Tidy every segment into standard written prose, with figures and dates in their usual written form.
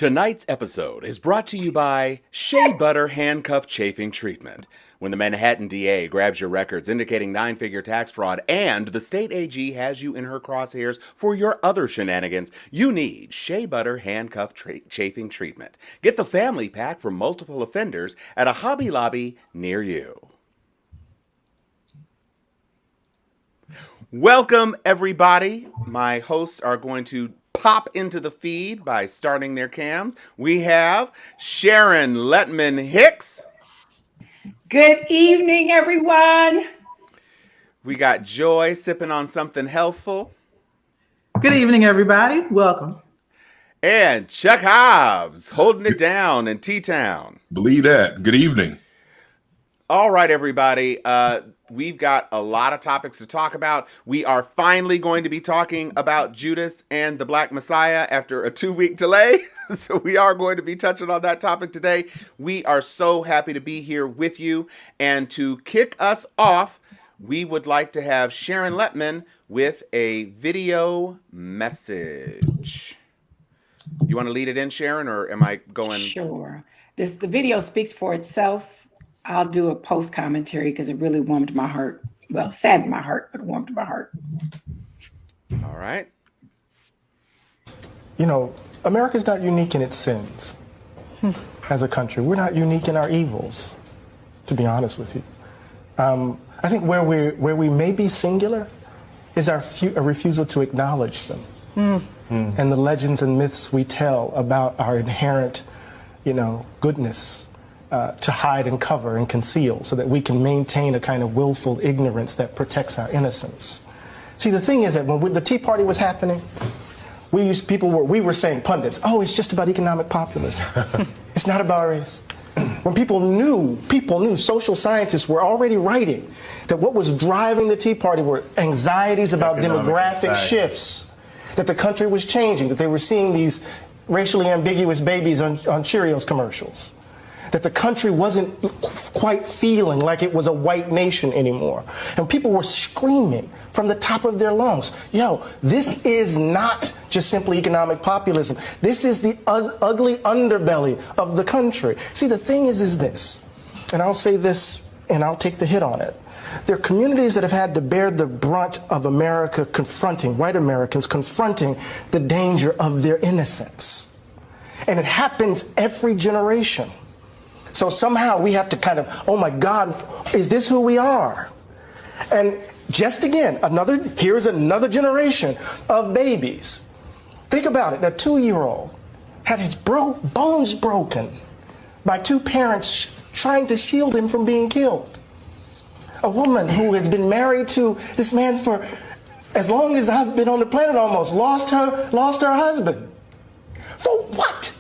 Tonight's episode is brought to you by Shea Butter Handcuff Chafing Treatment. When the Manhattan DA grabs your records indicating 9-figure tax fraud and the state AG has you in her crosshairs for your other shenanigans, you need Shea Butter Handcuff Chafing Treatment. Get the family pack for multiple offenders at a Hobby Lobby near you. Welcome, everybody. My hosts are going to pop into the feed by starting their cams. We have Sharon Letman Hicks. Good evening, everyone. We got Joy sipping on something healthful. Good evening, everybody. Welcome. And Chuck Hobbs holding it down in T-Town. Believe that. Good evening. All right, everybody. We've got a lot of topics to talk about. We are finally going to be talking about Judas and the Black Messiah after a 2-week delay. So we are going to be touching on that topic today. We are so happy to be here with you. And to kick us off, we would like to have Sharon Letman with a video message. You want to lead it in, Sharon, or am I going? Sure. The video speaks for itself. I'll do a post commentary because it really warmed my heart. Well, saddened my heart, but warmed my heart. All right. You know, America's not unique in its sins as a country. We're not unique in our evils, to be honest with you. I think where we may be singular is our refusal to acknowledge them and the legends and myths we tell about our inherent, goodness. To hide and cover and conceal so that we can maintain a kind of willful ignorance that protects our innocence. See, the thing is that when the Tea Party was happening, we were saying, pundits, oh, it's just about economic populism. It's not about race. When people knew, social scientists were already writing that what was driving the Tea Party were anxieties about demographic shifts, that the country was changing, that they were seeing these racially ambiguous babies on Cheerios commercials. That the country wasn't quite feeling like it was a white nation anymore. And people were screaming from the top of their lungs, this is not just simply economic populism. This is the ugly underbelly of the country. See, the thing is this, and I'll say this and I'll take the hit on it. There are communities that have had to bear the brunt of America white Americans confronting the danger of their innocence. And it happens every generation. So somehow we have to kind of, oh my God, is this who we are? And just again, here's another generation of babies. Think about it, that 2-year-old had his bones broken by 2 parents trying to shield him from being killed. A woman who has been married to this man for as long as I've been on the planet almost, lost her husband. For what?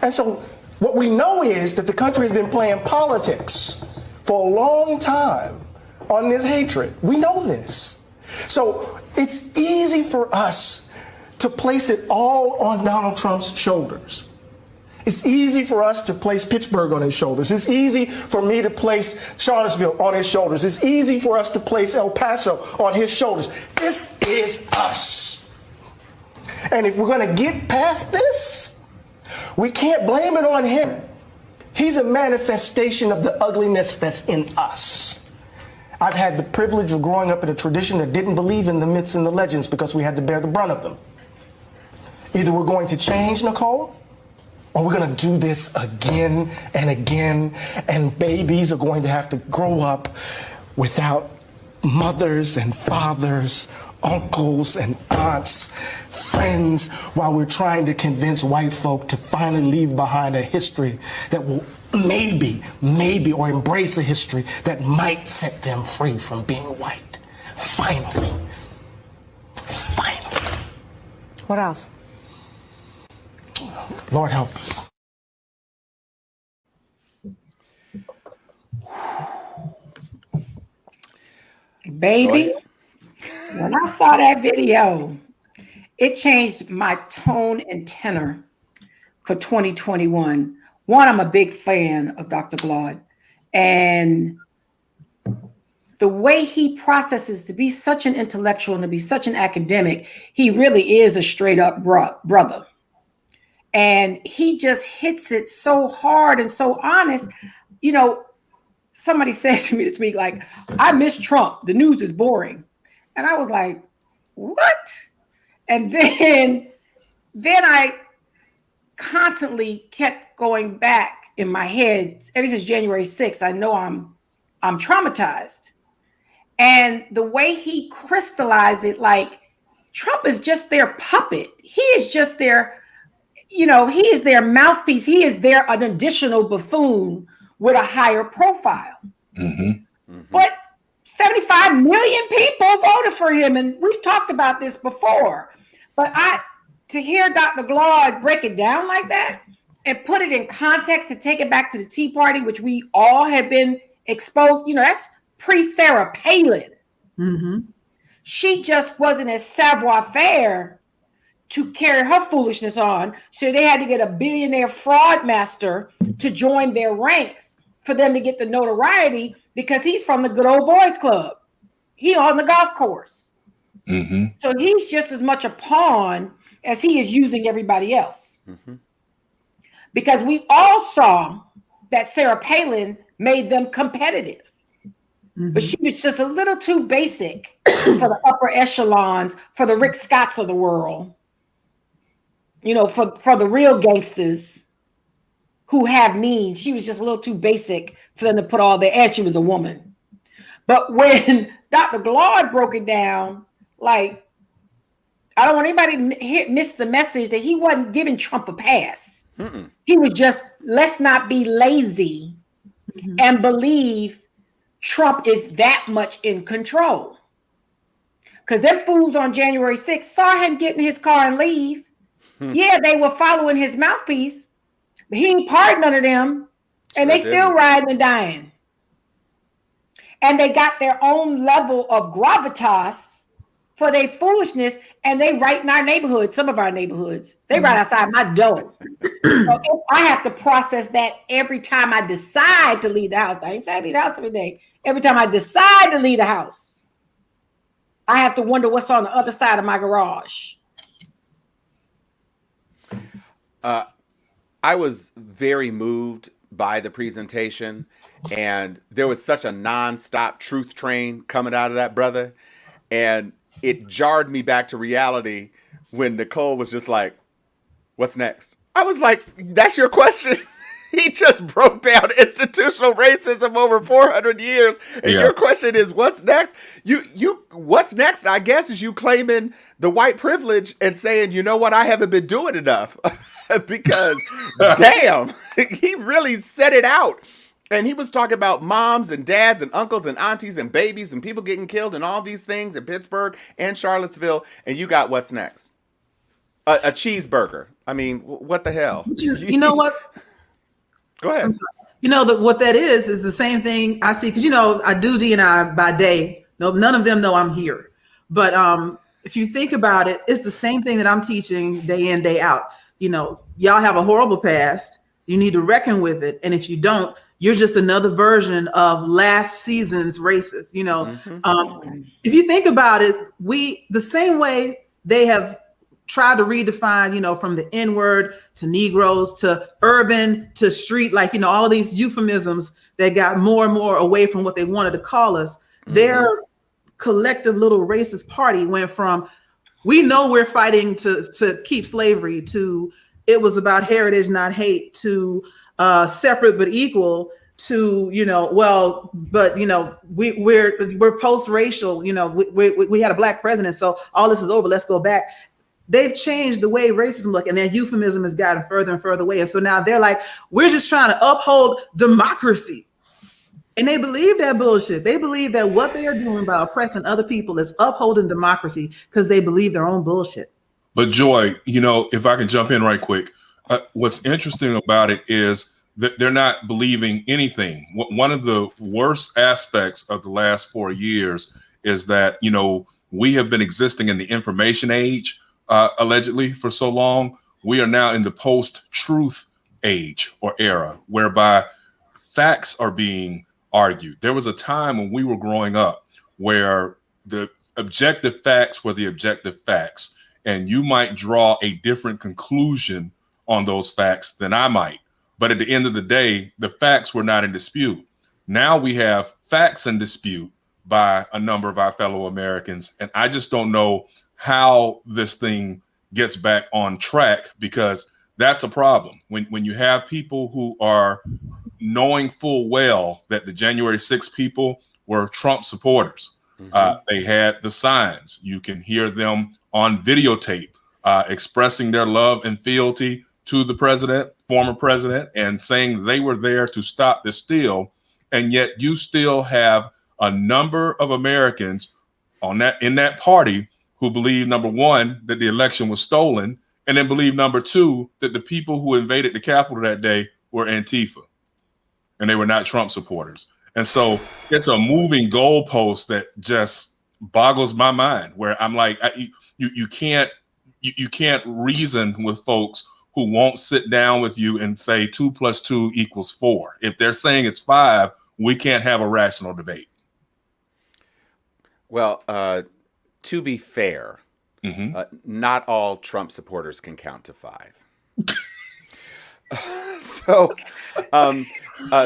And so, what we know is that the country has been playing politics for a long time on this hatred. We know this. So it's easy for us to place it all on Donald Trump's shoulders. It's easy for us to place Pittsburgh on his shoulders. It's easy for me to place Charlottesville on his shoulders. It's easy for us to place El Paso on his shoulders. This is us. And if we're going to get past this, we can't blame it on him. He's a manifestation of the ugliness that's in us. I've had the privilege of growing up in a tradition that didn't believe in the myths and the legends because we had to bear the brunt of them. Either we're going to change, Nicole, or we're going to do this again and again, and babies are going to have to grow up without mothers and fathers, uncles and aunts, friends, while we're trying to convince white folk to finally leave behind a history that will maybe, or embrace a history that might set them free from being white. Finally. What else? Lord help us. Baby, when I saw that video, it changed my tone and tenor for 2021. One, I'm a big fan of Dr. Glaude, and the way he processes to be such an intellectual and to be such an academic, he really is a straight up brother. And he just hits it so hard and so honest. You know, somebody said to me this week, like, I miss Trump. The news is boring. And I was like, what? And then I constantly kept going back in my head ever since January 6th. I know I'm traumatized. And the way he crystallized it, like, Trump is just their puppet. He is just their, he is their mouthpiece. He is an additional buffoon with a higher profile. But 75 million people voted for him. And we've talked about this before. But to hear Dr. Glaude break it down like that and put it in context and take it back to the Tea Party, which we all have been exposed, that's pre-Sarah Palin. She just wasn't as savoir-faire to carry her foolishness on. So they had to get a billionaire fraud master to join their ranks for them to get the notoriety, because he's from the good old boys club. He on the golf course. So he's just as much a pawn as he is using everybody else. Because we all saw that Sarah Palin made them competitive. But she was just a little too basic for the upper echelons, for the Rick Scotts of the world. For the real gangsters who have means. She was just a little too basic for them to put all their, and she was a woman. But when Dr. Glaude broke it down, like, I don't want anybody to miss the message that he wasn't giving Trump a pass. He was just, let's not be lazy and believe Trump is that much in control. Because them fools on January 6th saw him get in his car and leave. Yeah, they were following his mouthpiece, but he ain't part none of them. And they still riding and dying. And they got their own level of gravitas for their foolishness, and they right in our neighborhoods, some of our neighborhoods. They right outside my door. So I have to process that every time I decide to leave the house. I ain't say I leave the house every day. Every time I decide to leave the house, I have to wonder what's on the other side of my garage. I was very moved by the presentation, and there was such a nonstop truth train coming out of that brother, and it jarred me back to reality when Nicole was just like, what's next? I was like, that's your question? He just broke down institutional racism over 400 years. And your question is, what's next? What's next, I guess, is you claiming the white privilege and saying, you know what, I haven't been doing enough. Because, damn, he really set it out. And he was talking about moms and dads and uncles and aunties and babies and people getting killed and all these things in Pittsburgh and Charlottesville. And you got what's next? A cheeseburger. I mean, what the hell? You know what? Go ahead. What that is the same thing I see, because I do D&I by day. No, none of them know I'm here. But if you think about it, it's the same thing that I'm teaching day in, day out. Y'all have a horrible past. You need to reckon with it. And if you don't, you're just another version of last season's racist. If you think about it, the same way they have tried to redefine, from the N-word to Negroes to urban to street, all of these euphemisms that got more and more away from what they wanted to call us. Their collective little racist party went from, we know we're fighting to keep slavery, to it was about heritage, not hate, to separate but equal, to we're post-racial. We had a black president, so all this is over. Let's go back. They've changed the way racism look, and their euphemism has gotten further and further away. And so now they're like, we're just trying to uphold democracy. And they believe that bullshit. They believe that what they are doing by oppressing other people is upholding democracy because they believe their own bullshit. But Joy, if I can jump in right quick, what's interesting about it is that they're not believing anything. One of the worst aspects of the last 4 years is that, we have been existing in the information age, allegedly, for so long. We are now in the post-truth age or era, whereby facts are being argued. There was a time when we were growing up where the objective facts were the objective facts, and you might draw a different conclusion on those facts than I might. But at the end of the day, the facts were not in dispute. Now we have facts in dispute by a number of our fellow Americans. And I just don't know how this thing gets back on track, because that's a problem. When you have people who are knowing full well that the January 6th people were Trump supporters. They had the signs. You can hear them on videotape expressing their love and fealty to the president, former president, and saying they were there to stop the steal. And yet you still have a number of Americans in that party who believe, number one, that the election was stolen, and then believe, number two, that the people who invaded the Capitol that day were Antifa and they were not Trump supporters. And so it's a moving goalpost that just boggles my mind, where I'm like, you can't reason with folks who won't sit down with you and say 2 + 2 = 4. If they're saying it's 5, we can't have a rational debate. Well, to be fair, not all Trump supporters can count to 5. So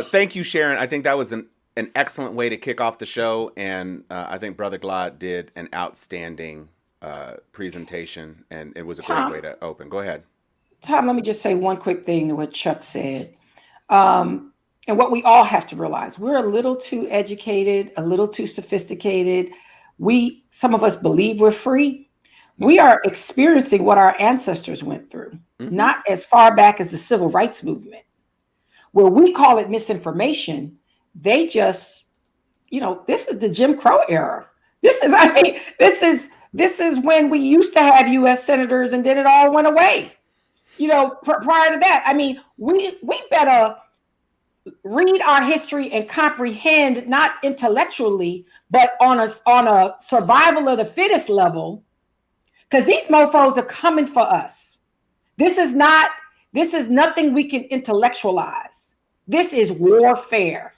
thank you, Sharon. I think that was an excellent way to kick off the show. And I think Brother Glad did an outstanding presentation, and it was a great way to open. Go ahead. Tom, let me just say one quick thing to what Chuck said. And what we all have to realize, we're a little too educated, a little too sophisticated. Some of us believe we're free. We are experiencing what our ancestors went through, not as far back as the civil rights movement, where we call it misinformation. They just, this is the Jim Crow era. This is when we used to have U.S. senators, and then it all went away. Prior to that, we better read our history and comprehend, not intellectually, but on a survival of the fittest level, because these mofos are coming for us. This is nothing we can intellectualize. This is warfare.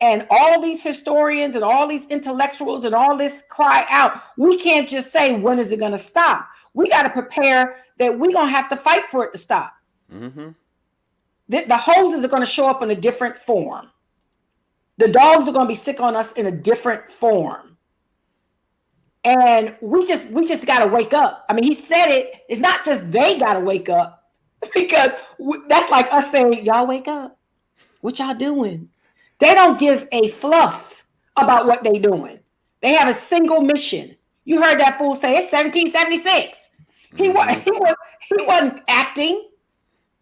And all these historians and all these intellectuals and all this cry out, we can't just say, when is it going to stop? We got to prepare that we're going to have to fight for it to stop. Mm-hmm. The hoses are going to show up in a different form. The dogs are going to be sick on us in a different form. And we just got to wake up. He said it. It's not just they got to wake up, because that's like us saying, y'all wake up. What y'all doing? They don't give a fluff about what they doing. They have a single mission. You heard that fool say it's 1776. He wasn't acting.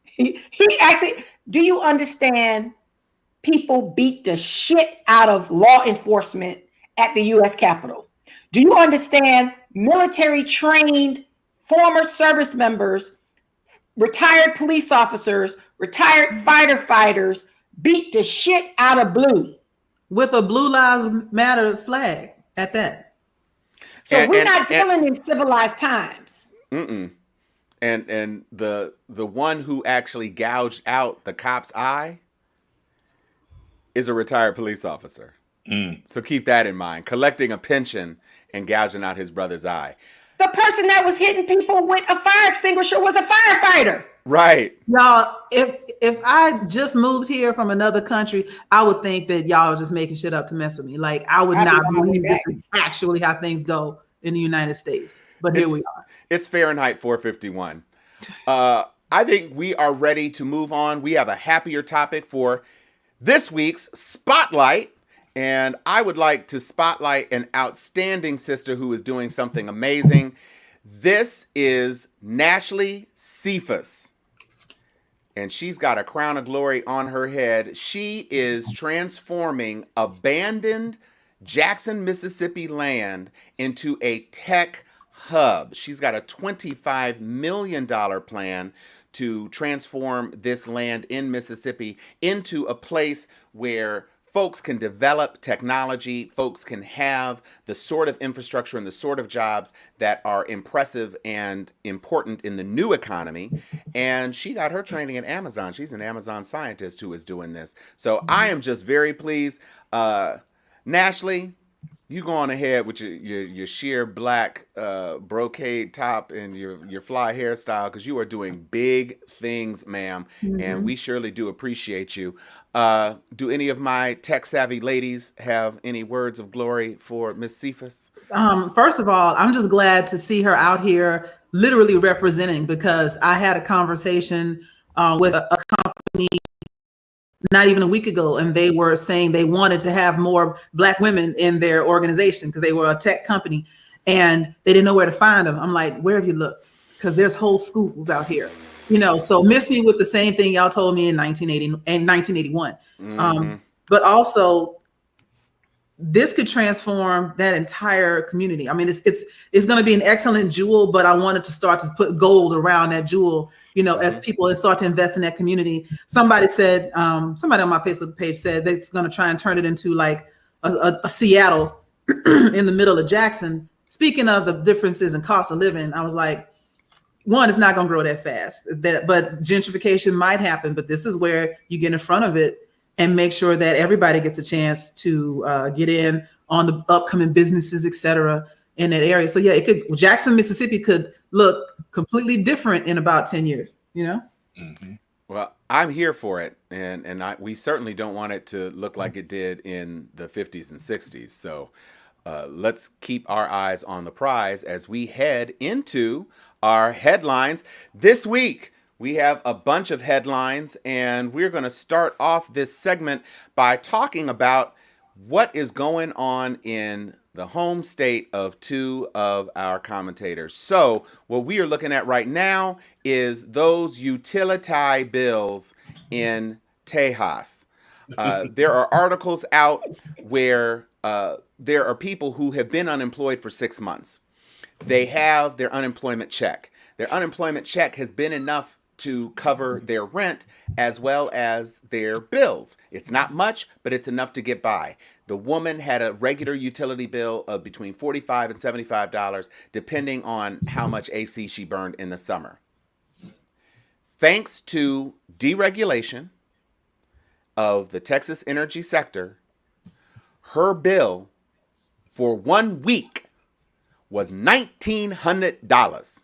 He actually, do you understand? People beat the shit out of law enforcement at the U.S. Capitol. Do you understand? Military trained former service members, retired police officers, retired fighter fighters beat the shit out of Blue. With a Blue Lives Matter flag at that. So we're not dealing in civilized times. And the one who actually gouged out the cop's eye is a retired police officer. So keep that in mind. Collecting a pension and gouging out his brother's eye. The person that was hitting people with a fire extinguisher was a firefighter. Right. Y'all, if I just moved here from another country, I would think that y'all are just making shit up to mess with me. Like, I would not believe this is actually how things go in the United States. But here we are. It's Fahrenheit 451. I think we are ready to move on. We have a happier topic for this week's Spotlight. And I would like to spotlight an outstanding sister who is doing something amazing. This is Natalie Cephus. And she's got a crown of glory on her head. She is transforming abandoned Jackson, Mississippi land into a tech hub. She's got a $25 million plan to transform this land in Mississippi into a place where folks can develop technology, folks can have the sort of infrastructure and the sort of jobs that are impressive and important in the new economy. And she got her training at Amazon. She's an Amazon scientist who is doing this. So I am just very pleased. Natalie, You go on ahead with your sheer black brocade top and your fly hairstyle, because you are doing big things, ma'am, and Mhm. we surely do appreciate you. Do any of my tech savvy ladies have any words of glory for Miss Cephus? First of all, I'm just glad to see her out here literally representing, because I had a conversation with a company not even a week ago, and they were saying they wanted to have more Black women in their organization because they were a tech company and they didn't know where to find them. I'm like, where have you looked? Because there's whole schools out here, so miss me with the same thing y'all told me in 1980 and 1981. Mm-hmm. But also, this could transform that entire community. I mean, it's going to be an excellent jewel, but I wanted to start to put gold around that jewel, as people start to invest in that community. Somebody said, somebody on my Facebook page said they're going to try and turn it into like a Seattle in the middle of Jackson. Speaking of the differences in cost of living, I was like, one, it's not going to grow that fast, but gentrification might happen, but this is where you get in front of it and make sure that everybody gets a chance to get in on the upcoming businesses, et cetera, in that area. So yeah, Jackson, Mississippi could look completely different in about 10 years, Mm-hmm. Well, I'm here for it, and we certainly don't want it to look like it did in the 50s and 60s. So let's keep our eyes on the prize as we head into our headlines this week. We have a bunch of headlines, and we're going to start off this segment by talking about what is going on in the home state of two of our commentators. So what we are looking at right now is those utility bills in Tejas. There are articles out where there are people who have been unemployed for 6 months. They have their unemployment check. Their unemployment check has been enough to cover their rent as well as their bills. It's not much, but it's enough to get by. The woman had a regular utility bill of between $45 and $75, depending on how much AC she burned in the summer. Thanks to deregulation of the Texas energy sector, her bill for 1 week was $1,900.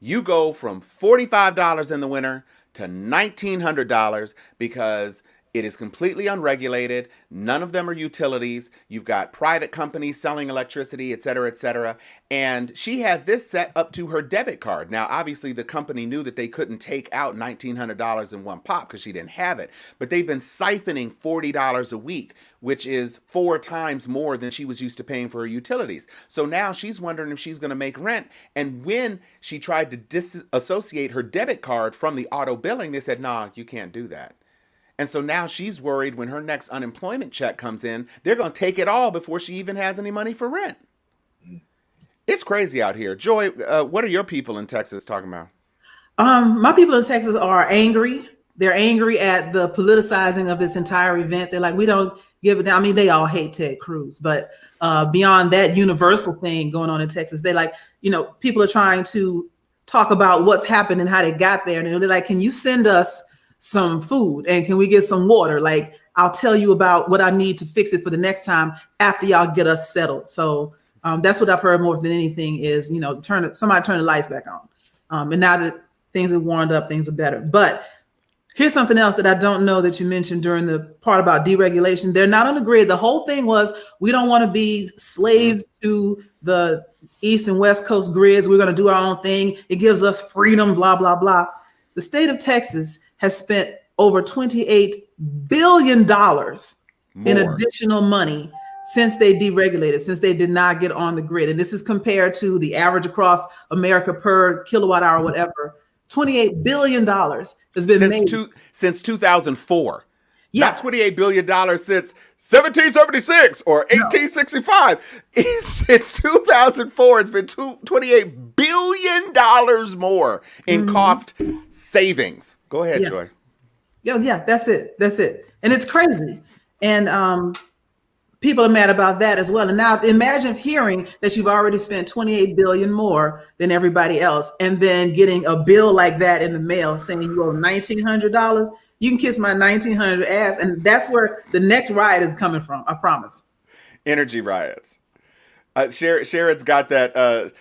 You go from $45 in the winter to $1,900 because it is completely unregulated. None of them are utilities. You've got private companies selling electricity, et cetera, et cetera. And she has this set up to her debit card. Now, obviously, the company knew that they couldn't take out $1,900 in one pop because she didn't have it. But they've been siphoning $40 a week, which is 4 times more than she was used to paying for her utilities. So now she's wondering if she's going to make rent. And when she tried to disassociate her debit card from the auto billing, they said, nah, you can't do that. And so now she's worried when her next unemployment check comes in, they're going to take it all before she even has any money for rent. It's crazy out here. Joy, what are your people in Texas talking about? My people in Texas are angry. They're angry at the politicizing of this entire event. They're like, we don't give it down. I mean, they all hate Ted Cruz, but beyond that universal thing going on in Texas, they like, people are trying to talk about what's happened and how they got there. And they're like, can you send us some food and can we get some water? Like, I'll tell you about what I need to fix it for the next time after y'all get us settled. So that's what I've heard more than anything is, somebody turn the lights back on. And now that things have warmed up, things are better. But here's something else that I don't know that you mentioned during the part about deregulation. They're not on the grid. The whole thing was, we don't want to be slaves to the East and West Coast grids. We're going to do our own thing. It gives us freedom, blah, blah, blah. The state of Texas has spent over $28 billion in additional money since they deregulated, since they did not get on the grid. And this is compared to the average across America per kilowatt hour, whatever. $28 billion has been made since 2004. Yeah. Not $28 billion since 1776 or 1865. Since 2004, it's been $28 billion more in cost savings. Go ahead, Joy. Yeah, that's it. And it's crazy. And people are mad about that as well. And now imagine hearing that you've already spent $28 billion more than everybody else, and then getting a bill like that in the mail saying you owe $1,900. You can kiss my $1,900 ass. And that's where the next riot is coming from, I promise. Energy riots. Sharon's got that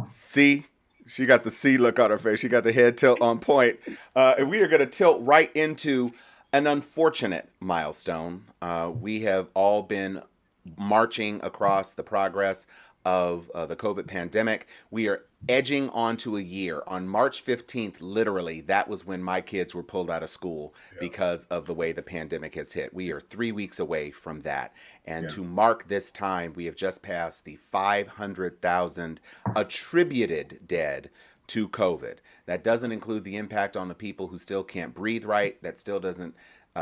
C. She got the C look on her face. She got the head tilt on point. And we are going to tilt right into an unfortunate milestone. We have all been marching across the progress of the COVID pandemic. We are edging onto a year. On March 15th, literally, that was when my kids were pulled out of school because of the way the pandemic has hit. We are 3 weeks away from that. And to mark this time, we have just passed the 500,000 attributed dead to COVID. That doesn't include the impact on the people who still can't breathe right. That still doesn't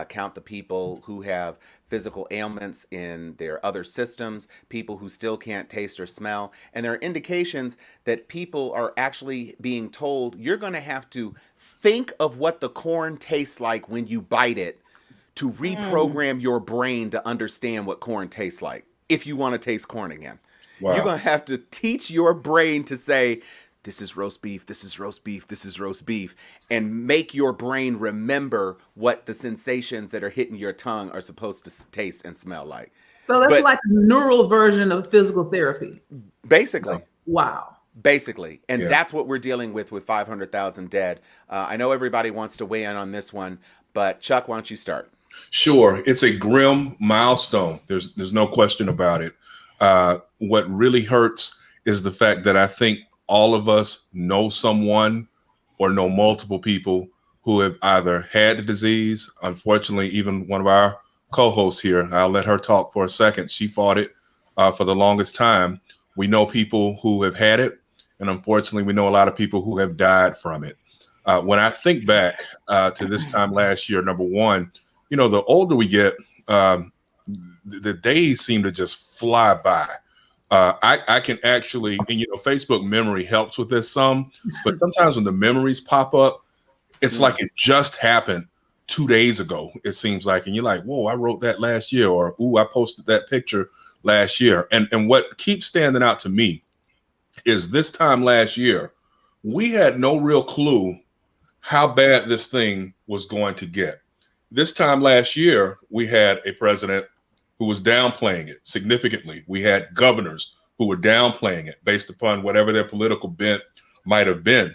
count the people who have physical ailments in their other systems, people who still can't taste or smell. And there are indications that people are actually being told, you're going to have to think of what the corn tastes like when you bite it to reprogram your brain to understand what corn tastes like if you want to taste corn again. Wow. You're going to have to teach your brain to say, this is roast beef, this is roast beef, this is roast beef, and make your brain remember what the sensations that are hitting your tongue are supposed to taste and smell like. So that's like a neural version of physical therapy. Basically. Wow. Basically. And that's what we're dealing with 500,000 dead. I know everybody wants to weigh in on this one, but Chuck, why don't you start? Sure. It's a grim milestone. There's no question about it. What really hurts is the fact that I think all of us know someone or know multiple people who have either had the disease. Unfortunately, even one of our co-hosts here, I'll let her talk for a second. She fought it for the longest time. We know people who have had it, and unfortunately, we know a lot of people who have died from it. When I think back to this time last year, number one, you know, the older we get, the days seem to just fly by. I can actually, and you know, Facebook memory helps with this some, but sometimes when the memories pop up, it's like it just happened 2 days ago, it seems like. And you're like, whoa, I wrote that last year, or, ooh, I posted that picture last year. And what keeps standing out to me is this time last year, we had no real clue how bad this thing was going to get. This time last year, we had a president who was downplaying it significantly. We had governors who were downplaying it based upon whatever their political bent might have been.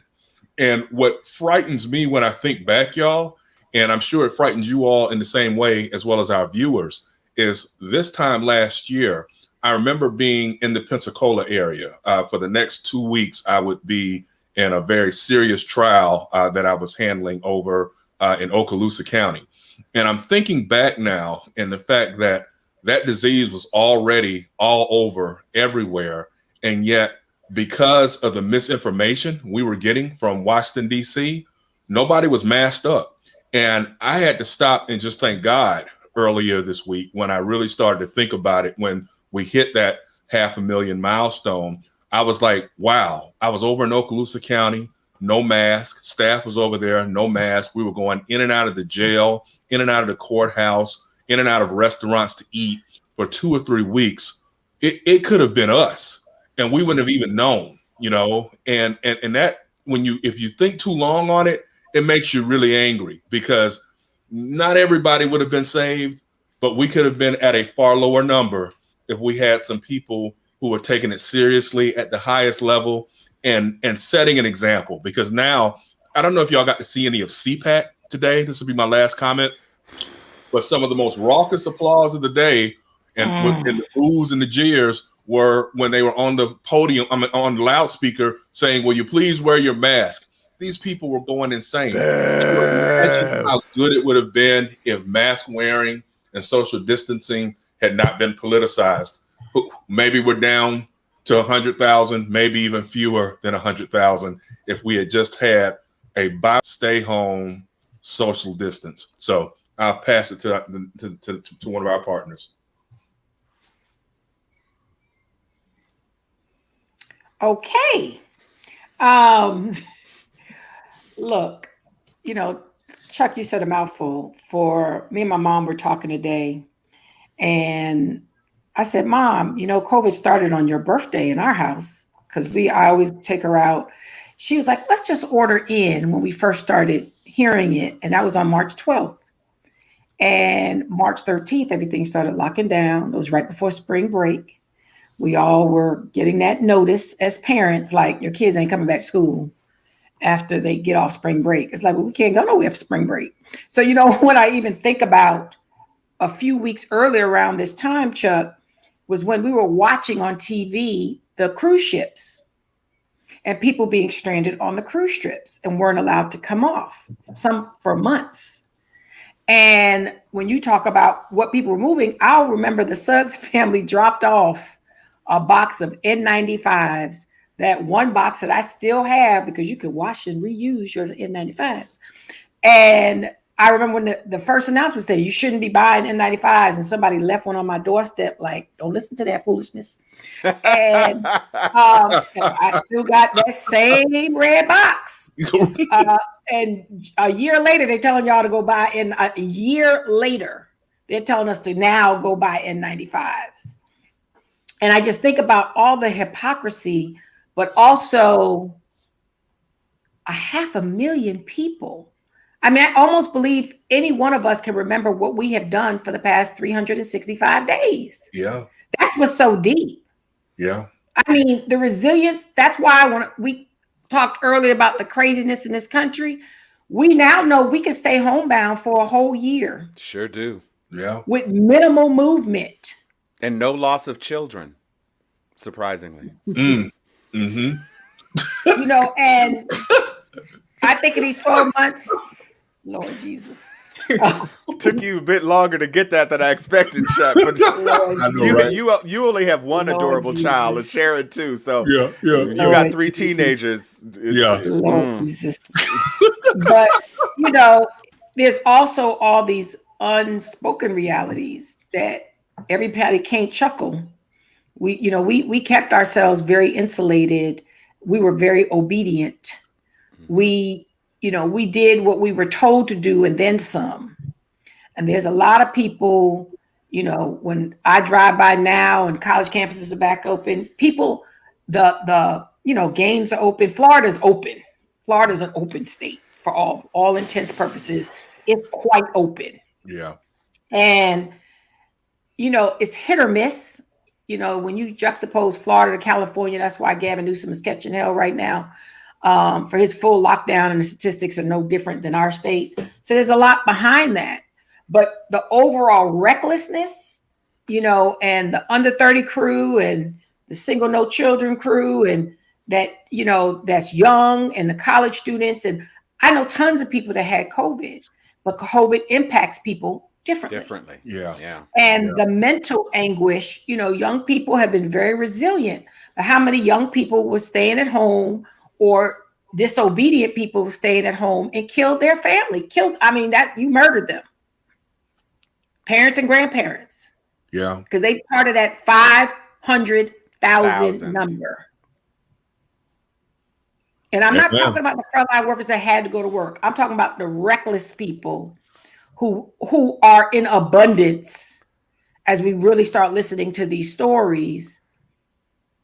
And what frightens me when I think back, y'all, and I'm sure it frightens you all in the same way as well as our viewers, is this time last year, I remember being in the Pensacola area. For the next 2 weeks, I would be in a very serious trial that I was handling over in Okaloosa County. And I'm thinking back now in the fact that that disease was already all over everywhere. And yet, because of the misinformation we were getting from Washington, D.C., nobody was masked up. And I had to stop and just thank God earlier this week when I really started to think about it. When we hit that 500,000 milestone, I was like, wow, I was over in Okaloosa County, no mask. Staff was over there, no mask. We were going in and out of the jail, in and out of the courthouse, in and out of restaurants to eat for 2 or 3 weeks. It could have been us, and we wouldn't have even known, you know. And that, if you think too long on it, it makes you really angry, because not everybody would have been saved, but we could have been at a far lower number if we had some people who were taking it seriously at the highest level and setting an example. Because now, I don't know if y'all got to see any of CPAC today. This will be my last comment. But some of the most raucous applause of the day and the boos and the jeers were when they were on the podium, on the loudspeaker, saying, will you please wear your mask? These people were going insane. Imagine how good it would have been if mask wearing and social distancing had not been politicized. Maybe we're down to 100,000, maybe even fewer than 100,000 if we had just had a stay home social distance. So I'll pass it to one of our partners. Okay. Look, you know, Chuck, you said a mouthful. For me and my mom were talking today, and I said, Mom, you know, COVID started on your birthday in our house, because I always take her out. She was like, let's just order in when we first started hearing it. And that was on March 12th. And March 13th, everything started locking down. It was right before spring break. We all were getting that notice as parents, like your kids ain't coming back to school after they get off spring break. It's like, well, we can't go nowhere for spring break. So, you know, when I even think about a few weeks earlier around this time, Chuck, was when we were watching on TV the cruise ships and people being stranded on the cruise ships and weren't allowed to come off, some for months. And when you talk about what people were moving, I'll remember the Suggs family dropped off a box of N95s, that one box that I still have because you can wash and reuse your N95s. And I remember when the first announcement said you shouldn't be buying N95s, and somebody left one on my doorstep, like, don't listen to that foolishness. And I still got that same red box. And a year later, they're telling y'all to go buy a year later, they're telling us to now go buy N95s. And I just think about all the hypocrisy, but also 500,000 people. I mean, I almost believe any one of us can remember what we have done for the past 365 days. Yeah. That's what's so deep. Yeah. I mean, the resilience, that's why we talked earlier about the craziness in this country. We now know we can stay homebound for a whole year. Sure do. Yeah. With minimal movement. And no loss of children, surprisingly. You know, and I think in these 12 months, Lord Jesus. Took you a bit longer to get that than I expected, Chuck. But you only have one Lord adorable Jesus. child, and Sharon too. So Yeah. you got 3 teenagers. Yeah. Lord Jesus. But you know, there's also all these unspoken realities that everybody can't chuckle. We kept ourselves very insulated. We were very obedient. We did what we were told to do and then some. And there's a lot of people, you know, when I drive by now and college campuses are back open, people, the games are open. Florida's open. Florida's an open state for all intents purposes. It's quite open. Yeah. And, you know, it's hit or miss. You know, when you juxtapose Florida to California, that's why Gavin Newsom is catching hell right now for his full lockdown, and the statistics are no different than our state. So there's a lot behind that. But the overall recklessness, you know, and the under 30 crew and the single no children crew, and that, you know, that's young, and the college students. And I know tons of people that had COVID, but COVID impacts people differently. Yeah. And the mental anguish, you know, young people have been very resilient. But how many young people were staying at home, or disobedient people were staying at home and killed their family? That you murdered them. Parents and grandparents. Yeah. Because they part of that 500,000 number. And I'm not talking about the frontline workers that had to go to work. I'm talking about the reckless people who are in abundance as we really start listening to these stories.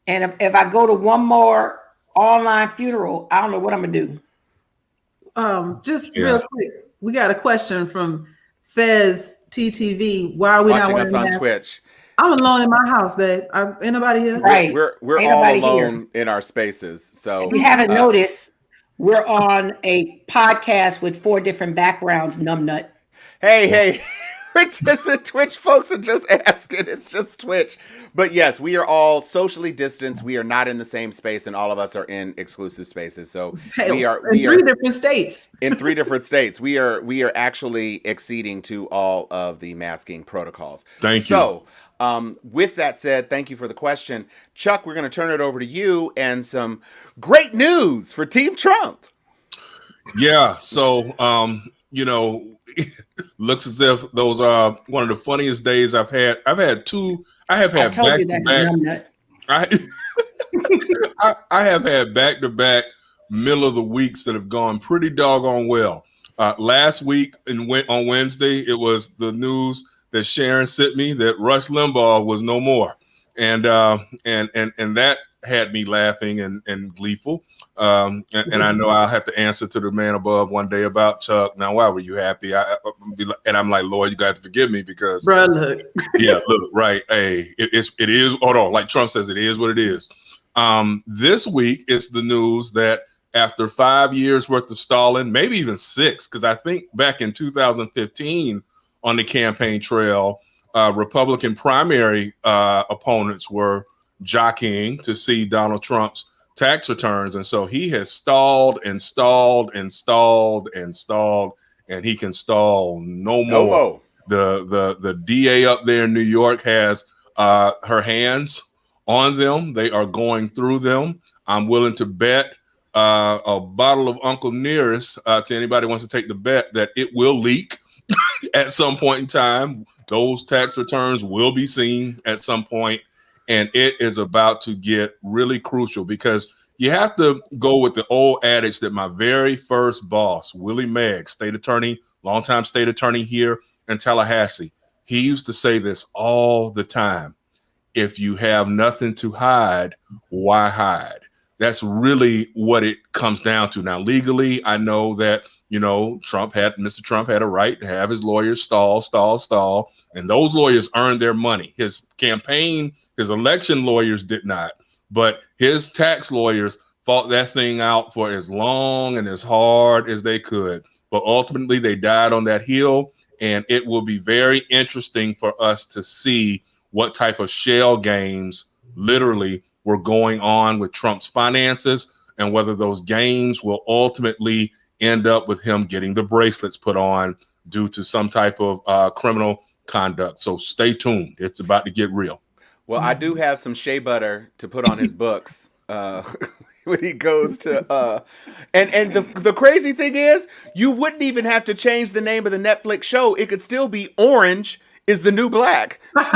And if I go to one more online funeral, I don't know what I'm gonna do. Just real quick, we got a question from Fez TTV. Why are we watching not us on Twitch? I'm alone in my house, babe. Ain't nobody here. Right. We're Ain't all nobody alone in our spaces. So if you haven't noticed, we're on a podcast with 4 different backgrounds, numbnut. Hey, the Twitch folks are just asking. It's just Twitch. But yes, we are all socially distanced. We are not in the same space, and all of us are in exclusive spaces. So we are in 3 different states. In 3 different states. We are actually acceding to all of the masking protocols. Thank you. So with that said, thank you for the question. Chuck, we're going to turn it over to you and some great news for Team Trump. Yeah. So, you know, looks as if those are one of the funniest days I've had. I have had back-to-back. I have had back-to-back middle of the weeks that have gone pretty doggone well. Last week on Wednesday, it was the news that Sharon sent me that Rush Limbaugh was no more, and that had me laughing and gleeful. And I know I'll have to answer to the man above one day about Chuck. Now, why were you happy? And I'm like, Lord, you got to forgive me because, Bruh, look. yeah, look, right. Hey, it is. Hold on, like Trump says, it is what it is. This week, it's the news that after 5 years worth of stalling, maybe even 6, because I think back in 2015 on the campaign trail, Republican primary opponents were jockeying to see Donald Trump's tax returns. And so he has stalled and stalled and stalled and stalled, and he can stall no more. The DA up there in New York has her hands on them. They are going through them. I'm willing to bet a bottle of Uncle Nearest to anybody who wants to take the bet that it will leak at some point in time. Those tax returns will be seen at some point, and it is about to get really crucial because you have to go with the old adage that my very first boss, Willie Megg, state attorney, longtime state attorney here in Tallahassee, he used to say this all the time. If you have nothing to hide, why hide? That's really what it comes down to. Now, legally, I know that, Mr. Trump had a right to have his lawyers stall, and those lawyers earned their money. His campaign, his election lawyers did not, but his tax lawyers fought that thing out for as long and as hard as they could. But ultimately, they died on that hill, and it will be very interesting for us to see what type of shell games literally were going on with Trump's finances and whether those games will ultimately end up with him getting the bracelets put on due to some type of criminal conduct. So stay tuned. It's about to get real. Well, I do have some shea butter to put on his books when he goes to and the crazy thing is you wouldn't even have to change the name of the Netflix show. It could still be Orange is the New Black. But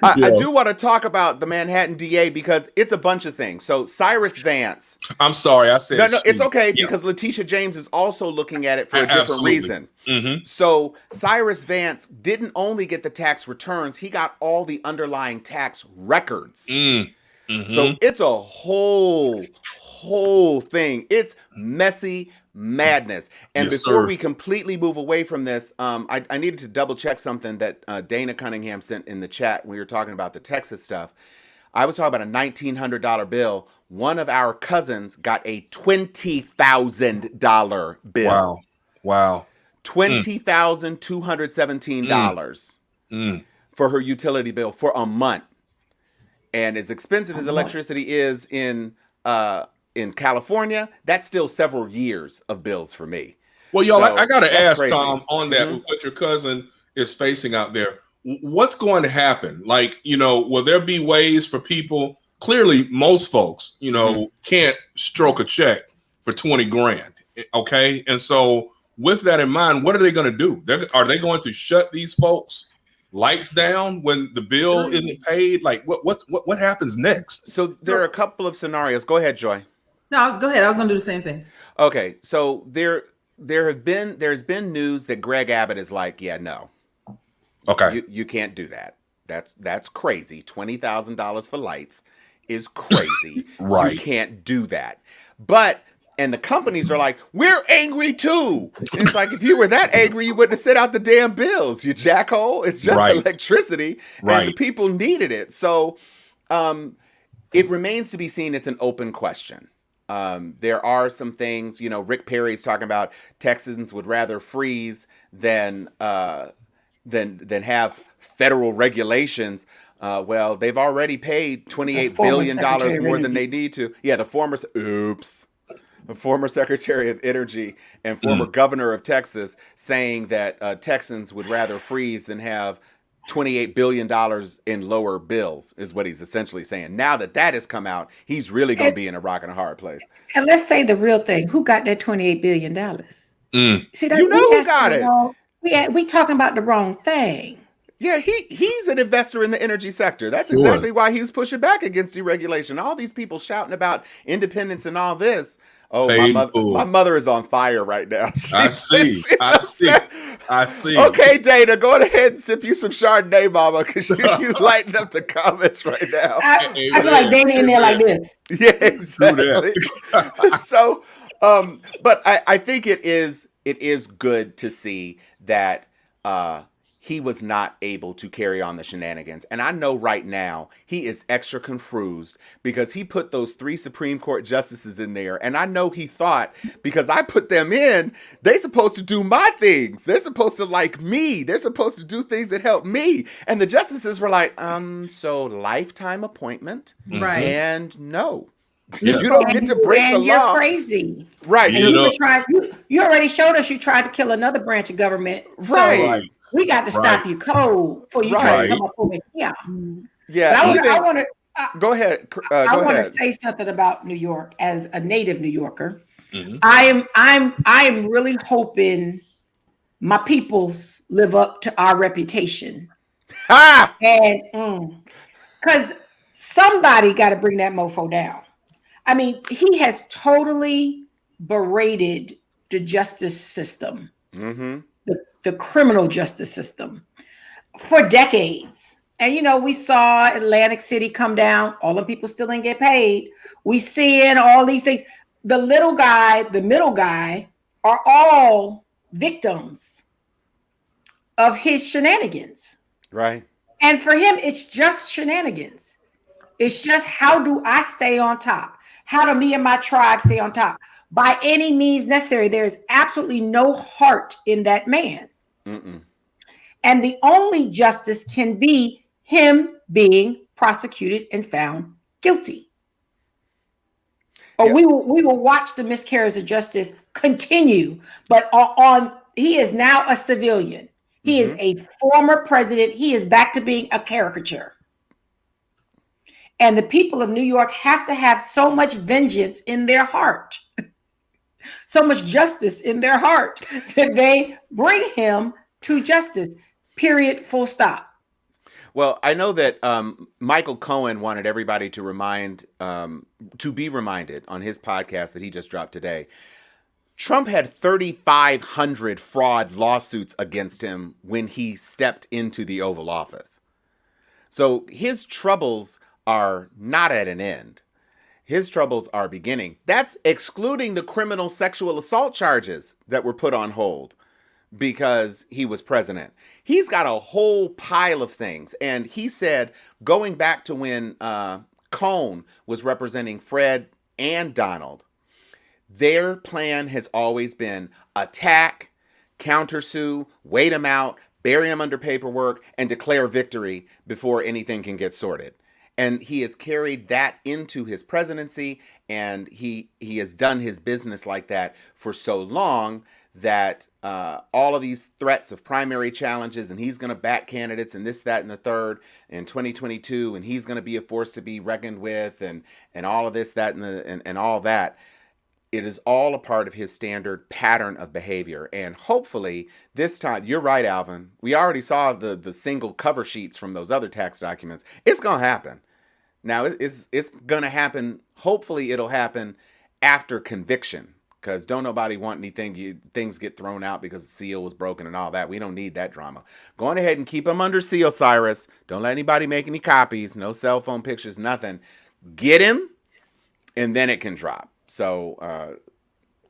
I do want to talk about the Manhattan DA because it's a bunch of things. So Cyrus Vance. I'm sorry, I said no, it's okay because Letitia James is also looking at it for a different reason. Mm-hmm. So Cyrus Vance didn't only get the tax returns, he got all the underlying tax records. Mm-hmm. So it's a whole thing. It's messy madness. And before we completely move away from this, I needed to double check something that Dana Cunningham sent in the chat when we were talking about the Texas stuff. I was talking about a $1,900 bill. One of our cousins got a $20,000 bill. Wow. $20,217 for her utility bill for a month. And as expensive as electricity is in California, that's still several years of bills for me. Well, y'all, I got to ask crazy. Tom on that, with what your cousin is facing out there. What's going to happen? Like, will there be ways for people? Clearly, most folks, can't stroke a check for 20 grand. Okay. And so with that in mind, what are they going to do? Are they going to shut these folks' lights down when the bill isn't paid? Like what happens next? So there are a couple of scenarios. Go ahead, Joy. No, go ahead. I was going to do the same thing. Okay. So there's been news that Greg Abbott is like, yeah, no. Okay. You can't do that. That's crazy. $20,000 for lights is crazy. Right. You can't do that. And the companies are like, we're angry too. And it's like, if you were that angry, you wouldn't have sent out the damn bills, you jackhole. It's just electricity. Right. And the people needed it. So it remains to be seen. It's an open question. There are some things, Rick Perry's talking about Texans would rather freeze than have federal regulations. Well, they've already paid $28 billion more than they need to. Yeah, the former Secretary of Energy and former governor of Texas saying that Texans would rather freeze than have $28 billion in lower bills is what he's essentially saying. Now that has come out, he's really going to be in a rock and a hard place. And let's say the real thing. Who got that $28 billion? See, who got it? We talking about the wrong thing. Yeah, he's an investor in the energy sector. That's exactly why he was pushing back against deregulation. All these people shouting about independence and all this. Oh, my mother is on fire right now. I see. I see. Okay, Dana, go ahead and sip you some Chardonnay, mama, because you lighten up the comments right now. I feel like Dana in there like this. Yeah, exactly. So, but I think it is good to see that he was not able to carry on the shenanigans. And I know right now he is extra confused because he put those 3 Supreme Court justices in there. And I know he thought, because I put them in, they're supposed to do my things. They're supposed to like me. They're supposed to do things that help me. And the justices were like, so lifetime appointment? Right. And no. Yeah. You don't get to break the You're law. crazy. Right. And you already showed us you tried to kill another branch of government. Right. So we got to stop you cold before you try to come up with it. Yeah. Yeah. But I want to go ahead. I want to say something about New York as a native New Yorker. I am really hoping my peoples live up to our reputation. And because somebody got to bring that mofo down. I mean, he has totally berated the justice system, the criminal justice system for decades. And, we saw Atlantic City come down. All the people still didn't get paid. We seeing all these things. The little guy, the middle guy are all victims of his shenanigans. Right. And for him, it's just shenanigans. It's just, how do I stay on top? How do me and my tribe stay on top? By any means necessary. There is absolutely no heart in that man. And the only justice can be him being prosecuted and found guilty. Or we will watch the miscarriage of justice continue. But he is now a civilian. He is a former president. He is back to being a caricature. And the people of New York have to have so much vengeance in their heart, so much justice in their heart, that they bring him to justice, period, full stop. Well, I know that Michael Cohen wanted everybody to be reminded on his podcast that he just dropped today. Trump had 3,500 fraud lawsuits against him when he stepped into the Oval Office. So his troubles are not at an end. His troubles are beginning. That's excluding the criminal sexual assault charges that were put on hold because he was president. He's got a whole pile of things. And he said, going back to when Cohn was representing Fred and Donald, their plan has always been attack, countersue, wait them out, bury them under paperwork, and declare victory before anything can get sorted. And he has carried that into his presidency, and he has done his business like that for so long that all of these threats of primary challenges, and he's going to back candidates and this, that, and the third in 2022, and he's going to be a force to be reckoned with, and all of this, that, and all that. It is all a part of his standard pattern of behavior. And hopefully this time, you're right, Alvin. We already saw the single cover sheets from those other tax documents. It's going to happen. Now, it's going to happen. Hopefully it'll happen after conviction, because don't nobody want anything. Things get thrown out because the seal was broken and all that. We don't need that drama. Go on ahead and keep them under seal, Cyrus. Don't let anybody make any copies. No cell phone pictures, nothing. Get him, and then it can drop. So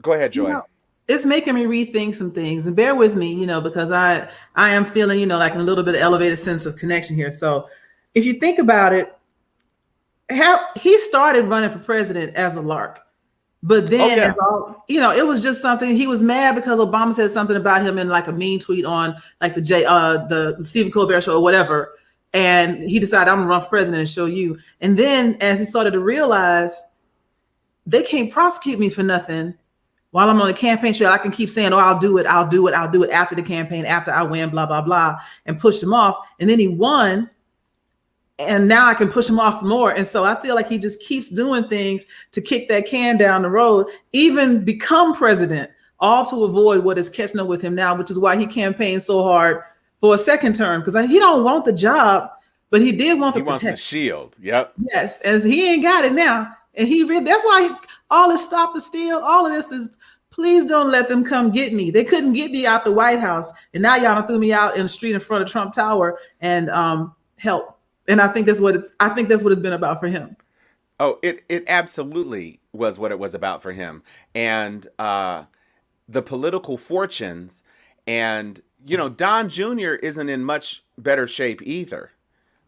go ahead, Joy. It's making me rethink some things, and bear with me, because I am feeling, like a little bit of elevated sense of connection here. So if you think about it, how he started running for president as a lark, but then, it was just something. He was mad because Obama said something about him in like a mean tweet on like the Stephen Colbert show or whatever. And he decided, I'm gonna run for president and show you. And then as he started to realize, they can't prosecute me for nothing while I'm on the campaign trail. I can keep saying, I'll do it after the campaign, after I win, blah, blah, blah, and push him off. And then he won, and now I can push him off more. And so I feel like he just keeps doing things to kick that can down the road, even become president, all to avoid what is catching up with him now, which is why he campaigned so hard for a second term, because he don't want the job, but he did want the protection. He wants the shield. Yep. Yes, and he ain't got it now. And that's why all this stop the steal, all of this is please don't let them come get me. They couldn't get me out the White House, and now y'all threw me out in the street in front of Trump Tower and help. And I think that's what it's been about for him. Oh, it absolutely was what it was about for him. And the political fortunes, and Don Jr. isn't in much better shape either.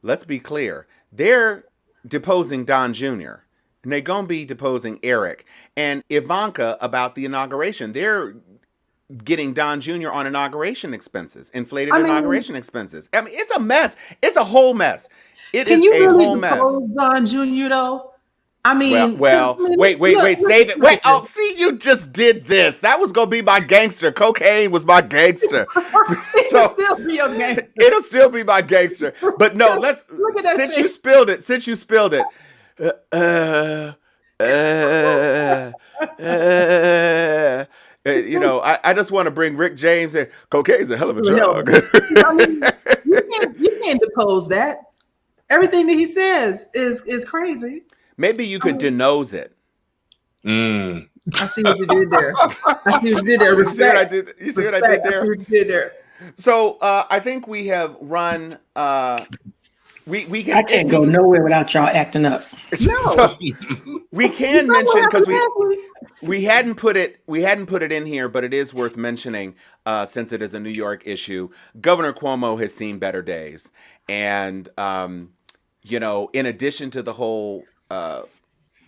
Let's be clear. They're deposing Don Jr. and they're going to be deposing Eric and Ivanka about the inauguration. They're getting Don Jr. on inauguration expenses, inflated inauguration expenses. I mean, it's a mess. It's a whole mess. It is a whole mess. Don Jr. though? I mean, wait, save it. Wait, see, you just did this. That was gonna be my gangster. Cocaine was my gangster. It'll still be your gangster. It'll still be my gangster. But no, let's. Look at that Since thing. you spilled it. I just want to bring Rick James in. Cocaine's a hell of a drug. I mean, you can't depose that. Everything that he says is crazy. Maybe you could denose it. I see what you did there. Respect. You see what I did there? I see what you did there. So I think we have run. We can. I can't go nowhere without y'all acting up. No, so we can mention because we hadn't put it in here, but it is worth mentioning since it is a New York issue. Governor Cuomo has seen better days, and in addition to the whole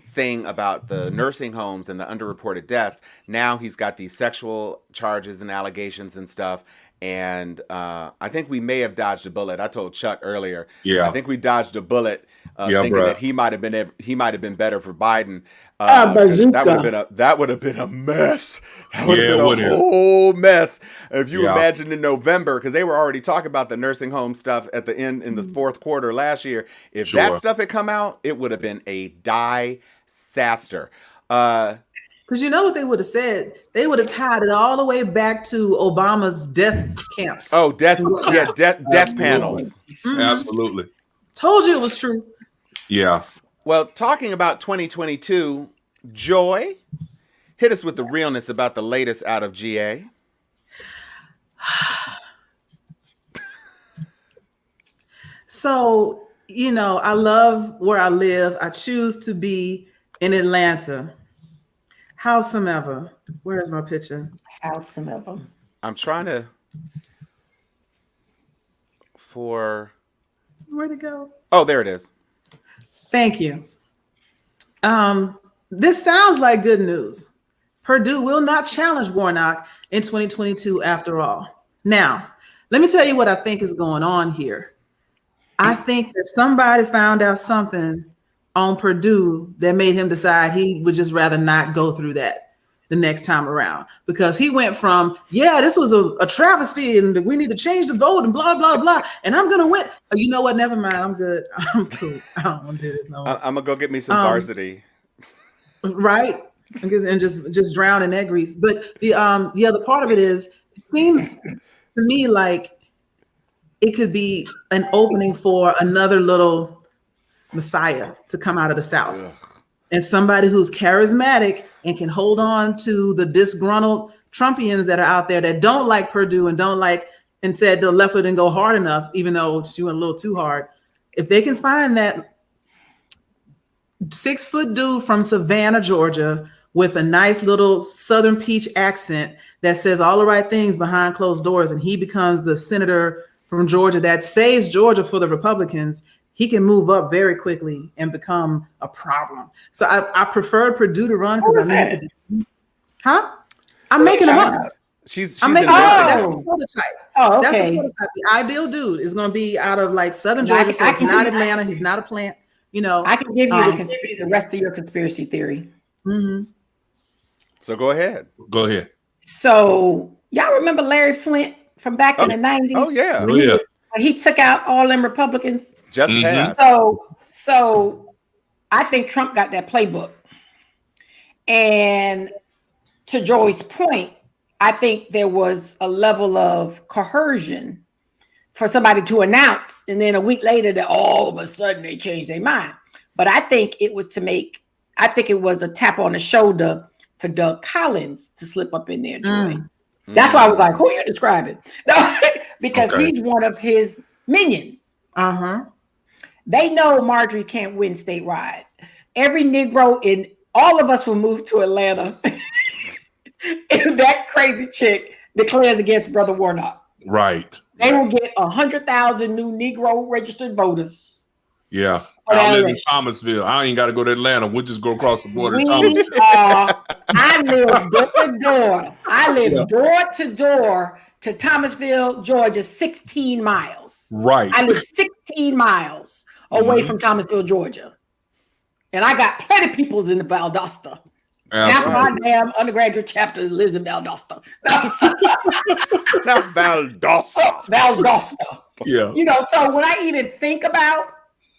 thing about the nursing homes and the underreported deaths, now he's got these sexual charges and allegations and stuff. And I think we may have dodged a bullet. I told Chuck earlier. Yeah, I think we dodged a bullet, thinking that he might have been better for Biden. That would have been a mess. That would have been a whole mess. If you imagine in November, because they were already talking about the nursing home stuff at the end in the fourth quarter last year. If that stuff had come out, it would have been a disaster. Because you know what they would have said? They would have tied it all the way back to Obama's death camps. Oh, death panels. Mm-hmm. Absolutely. Told you it was true. Yeah. Well, talking about 2022, Joy, hit us with the realness about the latest out of GA. So, I love where I live. I choose to be in Atlanta. Howsomever, where's my picture? Howsomever. I'm trying to Where'd it go? Oh, there it is. Thank you. This sounds like good news. Perdue will not challenge Warnock in 2022 after all. Now, let me tell you what I think is going on here. I think that somebody found out something on Perdue that made him decide he would just rather not go through that the next time around, because he went from, this was a travesty and we need to change the vote and blah, blah, blah. And I'm going to win. Oh, you know what? Never mind. I'm good. I'm cool. I don't want to do this no more. I'm going to go get me some varsity. Right. And just drown in that grease. But the other part of it is, it seems to me like it could be an opening for another little Messiah to come out of the South. Ugh. And somebody who's charismatic and can hold on to the disgruntled Trumpians that are out there that don't like Perdue and said the left didn't go hard enough, even though she went a little too hard. If they can find that 6-foot dude from Savannah, Georgia, with a nice little Southern peach accent that says all the right things behind closed doors, and he becomes the senator from Georgia that saves Georgia for the Republicans, he can move up very quickly and become a problem. So I prefer Perdue to run because I'm making him up. I'm making that's the prototype. Oh, okay. That's the prototype. The ideal dude is going to be out of like Southern Georgia. So it's not Atlanta. He's not a plant. I can give you the rest of your conspiracy theory. Mm-hmm. So go ahead. So y'all remember Larry Flint from back in the 90s? Oh yeah. He took out all them Republicans. Just passed. So I think Trump got that playbook. And to Joy's point, I think there was a level of coercion for somebody to announce, and then a week later that all of a sudden they changed their mind. But I think it was a tap on the shoulder for Doug Collins to slip up in there, Joy. That's why I was like, who are you describing? No, because he's one of his minions. They know Marjorie can't win statewide. Every Negro in all of us will move to Atlanta if that crazy chick declares against Brother Warnock. Right. They will get 100,000 new Negro registered voters. Yeah. I live in Thomasville. I ain't got to go to Atlanta. We'll just go across the border to Thomasville. I live door to door. I live door to door to Thomasville, Georgia, 16 miles. Right. I live 16 miles away from Thomasville, Georgia. And I got plenty of peoples in the Valdosta. That's my damn undergraduate chapter that lives in Valdosta. Not Valdosta. Valdosta. Yeah. You know, so when I even think about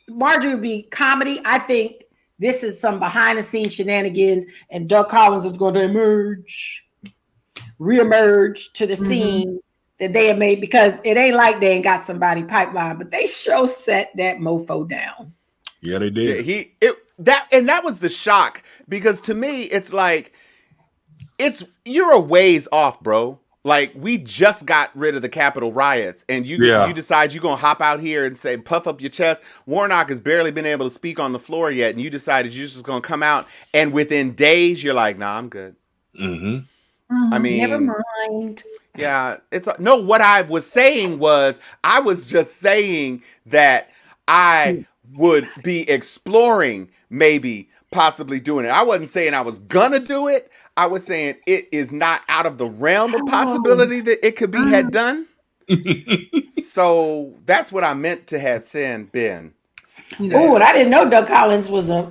Marjorie would be comedy, I think this is some behind the scenes shenanigans, and Doug Collins is going to reemerge to the scene that they have made, because it ain't like they ain't got somebody pipeline, but they sure set that mofo down. Yeah, they did. That was the shock, because to me it's like you're a ways off, bro. Like, we just got rid of the Capitol riots, and you decide you're gonna hop out here and say, puff up your chest. Warnock has barely been able to speak on the floor yet, and you decided you're just gonna come out, and within days you're like, nah, I'm good. I mean, never mind. Yeah, what I was saying was, I was just saying that I would be exploring maybe possibly doing it. I wasn't saying I was gonna do it. I was saying it is not out of the realm of possibility that it could be had done. So that's what I meant to have been. Oh, and I didn't know Doug Collins was a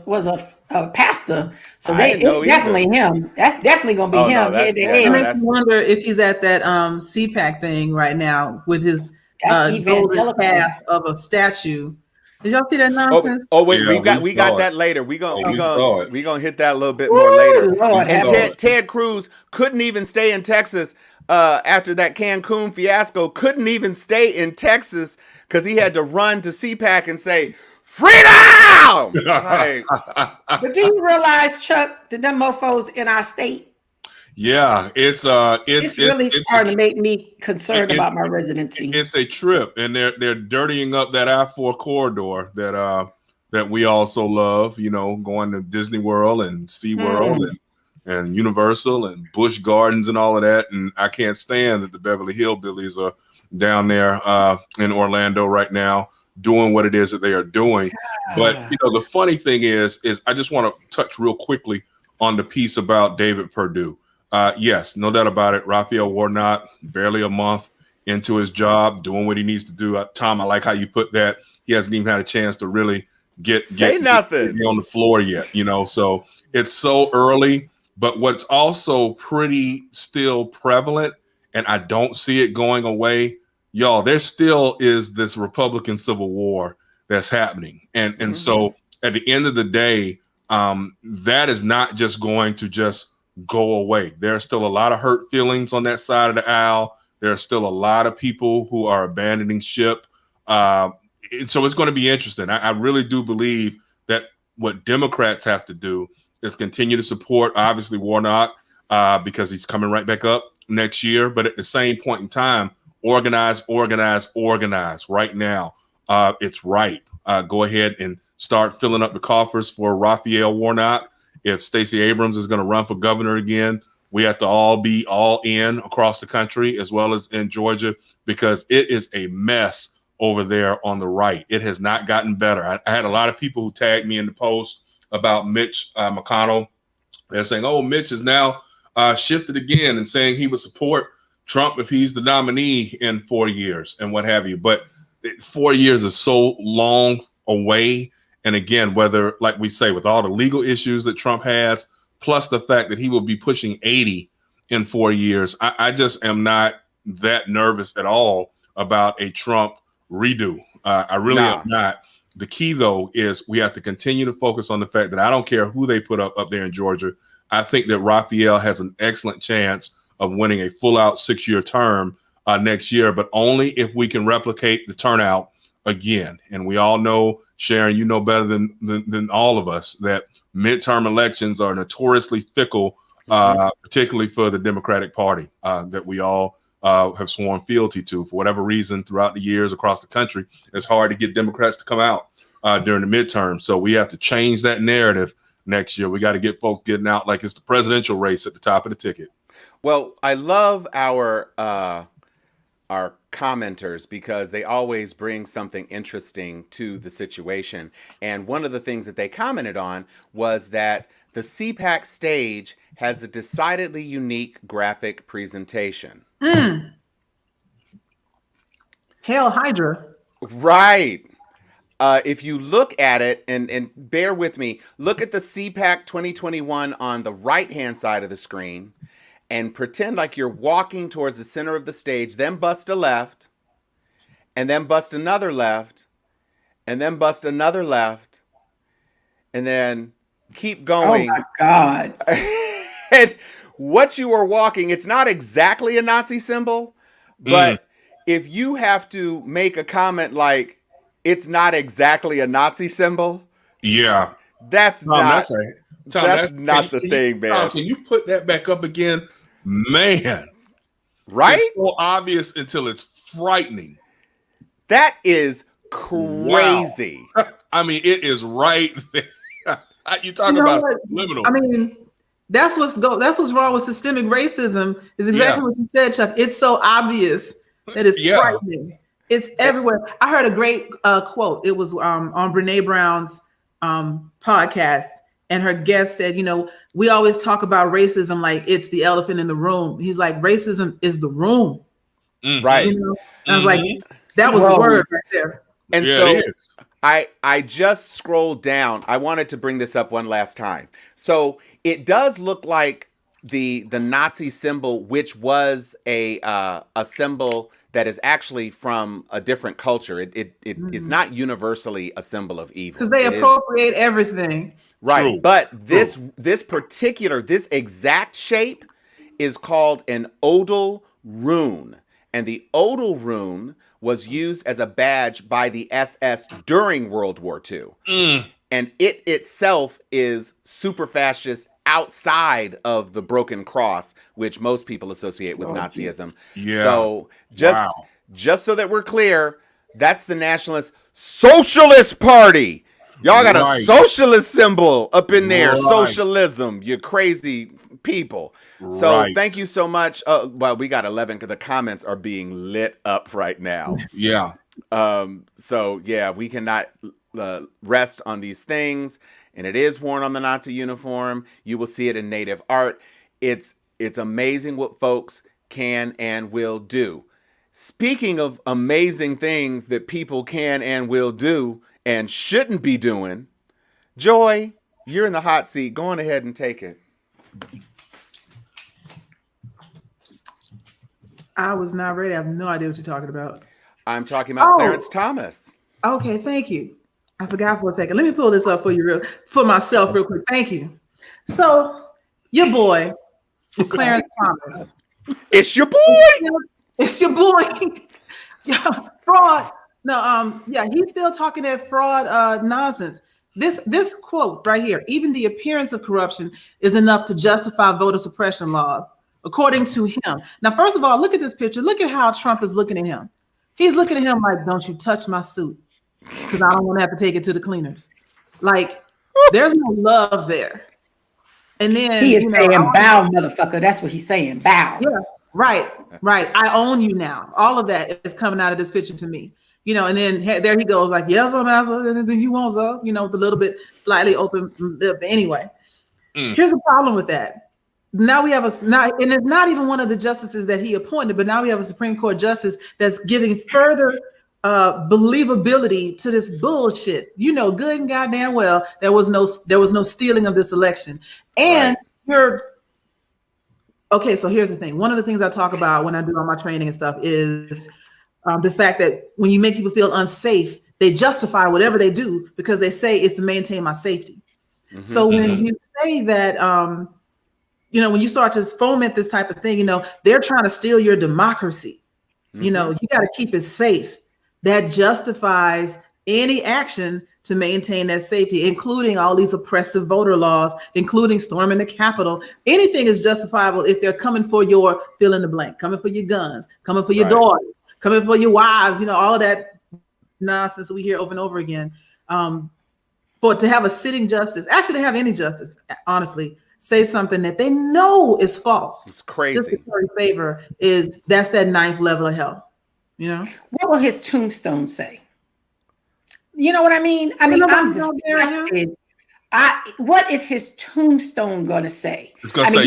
pastor. So it's definitely him. That's definitely gonna be him. It makes me wonder if he's at that CPAC thing right now with his golden calf of a statue. Did y'all see that nonsense? Oh wait, we got that later. We gonna hit that a little bit more later. Lord, and Ted Cruz couldn't even stay in Texas after that Cancun fiasco. Couldn't even stay in Texas because he had to run to CPAC and say, "Freedom!" But do you realize, Chuck, the them mofos in our state? Yeah, it's really starting to make me concerned about my residency. It's a trip, and they're dirtying up that I-4 corridor that we also love. You know, going to Disney World and SeaWorld and Universal and Busch Gardens and all of that. And I can't stand that the Beverly Hillbillies are down there in Orlando right now doing what it is that they are doing. But you know, the funny thing is I just want to touch real quickly on the piece about David Perdue. Yes, no doubt about it. Raphael Warnock, barely a month into his job, doing what he needs to do. Tom, I like how you put that. He hasn't even had a chance to really get nothing on the floor yet, you know. So it's so early. But what's also pretty still prevalent, and I don't see it going away, y'all, there still is this Republican Civil War that's happening. And so at the end of the day, that is not just going to just go away. There are still a lot of hurt feelings on that side of the aisle. There are still a lot of people who are abandoning ship. So it's going to be interesting. I really do believe that what Democrats have to do is continue to support, obviously, Warnock, because he's coming right back up next year. But at the same point in time, organize right now. It's ripe. Go ahead and start filling up the coffers for Raphael Warnock. If Stacey Abrams is going to run for governor again, we have to all be all in across the country, as well as in Georgia, because it is a mess over there on the right. It has not gotten better. I had a lot of people who tagged me in the post about Mitch McConnell. They're saying, oh, Mitch is now shifted again and saying he would support Trump if he's the nominee in 4 years and what have you. But 4 years is so long away. And again, whether, like we say, with all the legal issues that Trump has, plus the fact that he will be pushing 80 in 4 years, I just am not that nervous at all about a Trump redo. I really am not. The key, though, is we have to continue to focus on the fact that I don't care who they put up there in Georgia. I think that Raphael has an excellent chance of winning a full-out 6-year term next year, but only if we can replicate the turnout again. And we all know, Sharon, you know better than all of us, that midterm elections are notoriously fickle particularly for the Democratic Party that we all have sworn fealty to. For whatever reason, throughout the years across the country, it's hard to get Democrats to come out during the midterm. So we have to change that narrative next year. We got to get folks getting out like it's the presidential race at the top of the ticket. Well, I love our commenters because they always bring something interesting to the situation. And one of the things that they commented on was that the CPAC stage has a decidedly unique graphic presentation. Hail Hydra. Right. If you look at it, and bear with me, look at the CPAC 2021 on the right-hand side of the screen and pretend like you're walking towards the center of the stage, then bust a left, and then bust another left, and then bust another left, and then keep going. Oh my God. And what you are walking, it's not exactly a Nazi symbol, but if you have to make a comment like, it's not exactly a Nazi symbol. Yeah. That's not that's not the thing, man. Tom, can you put that back up again? Man. Right? It's so obvious until it's frightening. That is crazy. Wow. I mean, it is right there. You talk about subliminal. I mean, that's what's wrong with systemic racism is exactly what you said, Chuck. It's so obvious that it's frightening. It's everywhere. I heard a great quote. It was on Brene Brown's podcast, and her guest said, we always talk about racism like it's the elephant in the room. He's like, racism is the room. Right. And I was like, that was a word right there. And so I just scrolled down. I wanted to bring this up one last time. So it does look like the Nazi symbol, which was a symbol that is actually from a different culture. It is not universally a symbol of evil. Because they appropriate everything. Right. True. But this exact shape is called an odal rune. And the odal rune was used as a badge by the SS during World War II. And it itself is super fascist outside of the broken cross, which most people associate with Nazism. Yeah. So just so that we're clear, that's the Nationalist Socialist Party. Y'all got a socialist symbol up in there. Socialism, you crazy people. So thank you so much. Well, we got 11 because the comments are being lit up right now. Yeah. So yeah, we cannot rest on these things. And it is worn on the Nazi uniform. You will see it in native art. It's amazing what folks can and will do. Speaking of amazing things that people can and will do and shouldn't be doing, Joy, you're in the hot seat. Go on ahead and take it. I was not ready. I have no idea what you're talking about. I'm talking about Clarence Thomas. Okay, thank you. I forgot for a second. Let me pull this up for myself real quick. Thank you. So, your boy, Clarence Thomas. It's your boy. It's your boy. Yeah, fraud. No, he's still talking that fraud nonsense. This quote right here, even the appearance of corruption is enough to justify voter suppression laws, according to him. Now, first of all, look at this picture. Look at how Trump is looking at him. He's looking at him like, don't you touch my suit, because I don't want to have to take it to the cleaners. Like, there's no love there. And then he is saying, bow, motherfucker. That's what he's saying. Bow. Yeah, right. I own you now. All of that is coming out of this picture to me. And then there he goes, like, yes, I'm and then you won't, so, the little bit slightly open lip. Anyway, here's a problem with that. Now we have and it's not even one of the justices that he appointed, but now we have a Supreme Court justice that's giving further believability to this bullshit. Good and goddamn well there was no stealing of this election. And okay, so here's the thing. One of the things I talk about when I do all my training and stuff is the fact that when you make people feel unsafe, they justify whatever they do because they say it's to maintain my safety. So when you say that, when you start to foment this type of thing, they're trying to steal your democracy. You got to keep it safe. That justifies any action to maintain that safety, including all these oppressive voter laws, including storming the Capitol. Anything is justifiable if they're coming for your fill in the blank, coming for your guns, coming for your daughters, coming for your wives, all of that nonsense we hear over and over again. For to have a sitting justice, actually to have any justice, honestly, say something that they know is false. It's crazy. Just to curry favor that's that 9th level of hell. What will his tombstone say? You know what I mean? I'm disgusted. What is his tombstone going to say? It's going to say,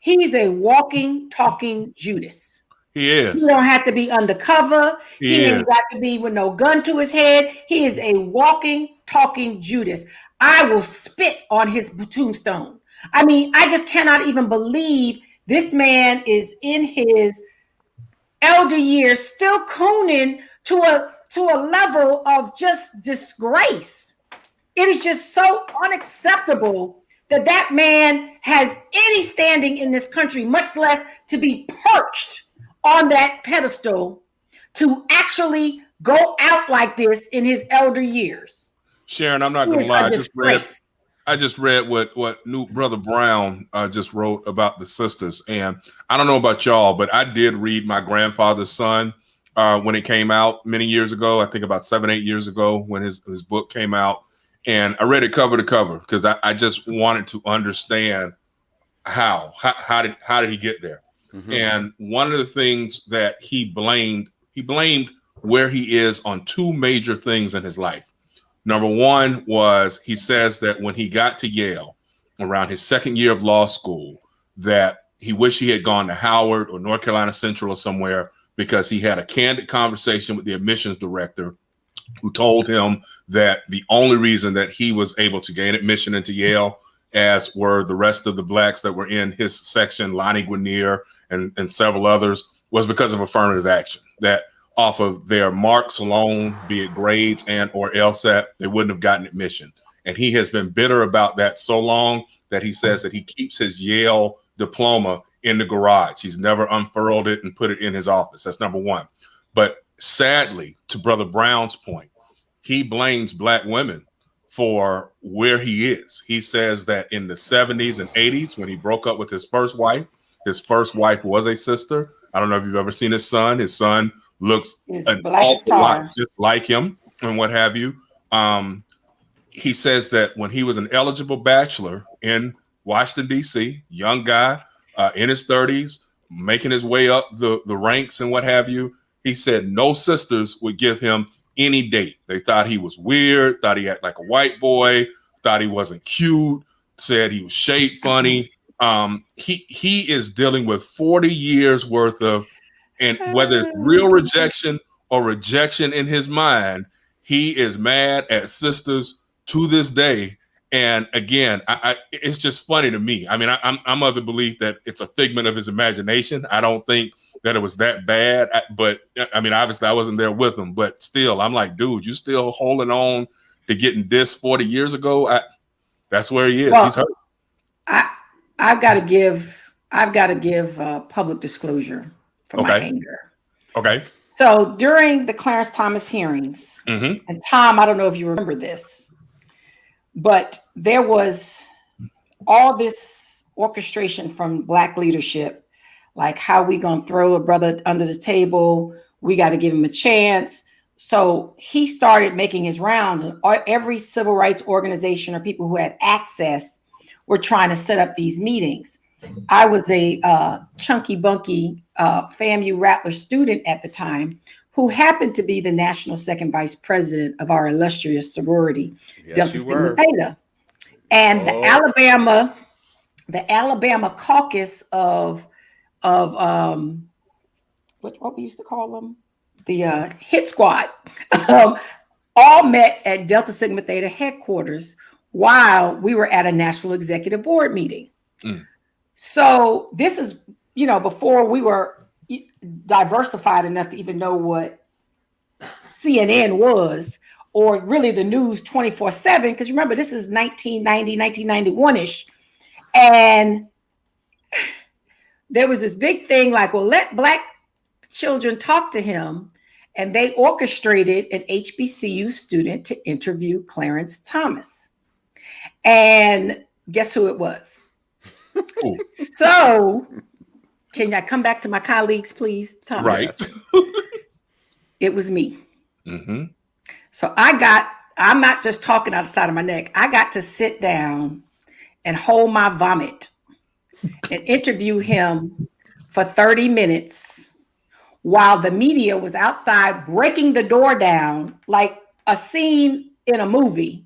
he's a walking, talking Judas. He is. He don't have to be undercover. He ain't got to be with no gun to his head. He is a walking, talking Judas. I will spit on his tombstone. I mean, I just cannot even believe this man is in his elder years still cooning to a level of just disgrace. It is just so unacceptable that man has any standing in this country, much less to be perched on that pedestal to actually go out like this in his elder years. Sharon, I'm not going to lie. I just read what new Brother Brown just wrote about the sisters. And I don't know about y'all, but I did read My Grandfather's Son when it came out many years ago. I think about 7-8 years ago when his book came out. And I read it cover to cover because I just wanted to understand how did he get there? Mm-hmm. And one of the things that he blamed where he is on two major things in his life. Number one was he says that when he got to Yale around his second year of law school, that he wished he had gone to Howard or North Carolina Central or somewhere because he had a candid conversation with the admissions director who told him that the only reason that he was able to gain admission into Yale, as were the rest of the blacks that were in his section, Lonnie Guinier and several others, was because of affirmative action. That off of their marks alone, be it grades and or LSAT, they wouldn't have gotten admission. And he has been bitter about that so long that he says that he keeps his Yale diploma in the garage. He's never unfurled it and put it in his office. That's number one. But sadly, to Brother Brown's point, he blames black women for where he is. He says that in the 70s and 80s, when he broke up with his first wife was a sister. I don't know if you've ever seen his son. His son looks an awful lot just like him and what have you. He says that when he was an eligible bachelor in Washington, D.C., young guy in his 30s, making his way up the ranks and what have you, he said no sisters would give him any date. They thought he was weird, thought he acted like a white boy, thought he wasn't cute, said he was shaped funny. He is dealing with 40 years worth of, and whether it's real rejection or rejection in his mind, he is mad at sisters to this day. And again, it's just funny to me. I mean, I'm of the belief that it's a figment of his imagination. I don't think that it was that bad, but I mean, obviously I wasn't there with him, but still, I'm like, dude, you still holding on to getting dissed 40 years ago? That's where he is. Well, he's hurt. I've got to give public disclosure for my anger. Okay. So during the Clarence Thomas hearings, and Tom, I don't know if you remember this, but there was all this orchestration from Black leadership, like how we gonna throw a brother under the table, we got to give him a chance. So he started making his rounds, and every civil rights organization or people who had access were trying to set up these meetings. I was a chunky bunky FAMU Rattler student at the time who happened to be the national second vice president of our illustrious sorority, Delta Sigma Theta. And the Alabama caucus of what we used to call them, the hit squad, all met at Delta Sigma Theta headquarters while we were at a national executive board meeting. So this is, before we were diversified enough to even know what CNN was, or really the news 24/7, because remember, this is 1990, 1991-ish. And there was this big thing like, well, let Black children talk to him. and they orchestrated an HBCU student to interview Clarence Thomas. And guess who it was? Ooh. So, can I come back to my colleagues, please? Thomas? Right. It was me. Mm-hmm. So I'm not just talking out the side of my neck. I got to sit down and hold my vomit and interview him for 30 minutes while the media was outside breaking the door down like a scene in a movie.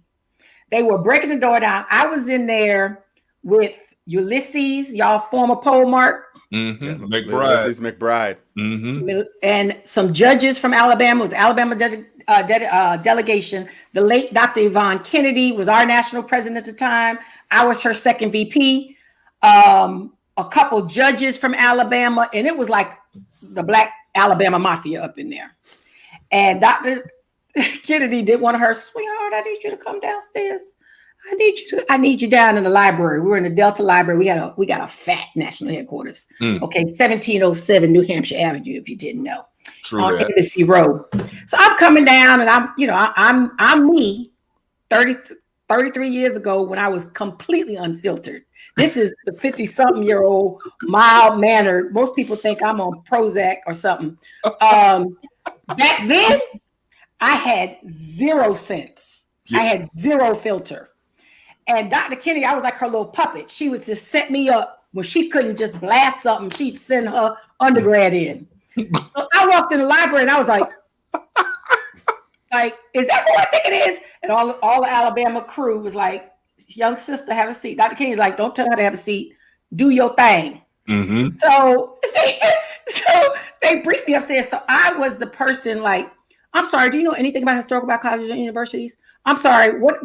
They were breaking the door down. I was in there with Ulysses, y'all former pole mark. Mm-hmm. Ulysses McBride. Mm-hmm. And some judges from Alabama. It was Alabama delegation. The late Dr. Yvonne Kennedy was our national president at the time. I was her second VP. A couple judges from Alabama, and it was like the Black Alabama Mafia up in there. And Dr. Kennedy did one of her, sweetheart, I need you to come downstairs. I need you down in the library. We were in the Delta Library. We got a fat national headquarters. Okay, 1707 New Hampshire Avenue, if you didn't know. True on that. Embassy Road. So I'm coming down, and I'm me, 33 years ago when I was completely unfiltered. This is the 50-something-year-old, mild-mannered. Most people think I'm on Prozac or something. Back then, I had 0 sense. Yeah. I had 0 filter. And Dr. Kennedy, I was like her little puppet. She would just set me up when she couldn't just blast something. She'd send her undergrad in. So I walked in the library and I was like, is that who I think it is? And all the Alabama crew was like, young sister, have a seat. Dr. Kennedy's like, don't tell her to have a seat. Do your thing. Mm-hmm. So they briefed me upstairs. So I was the person like, I'm sorry, do you know anything about historical black colleges and universities? I'm sorry, what,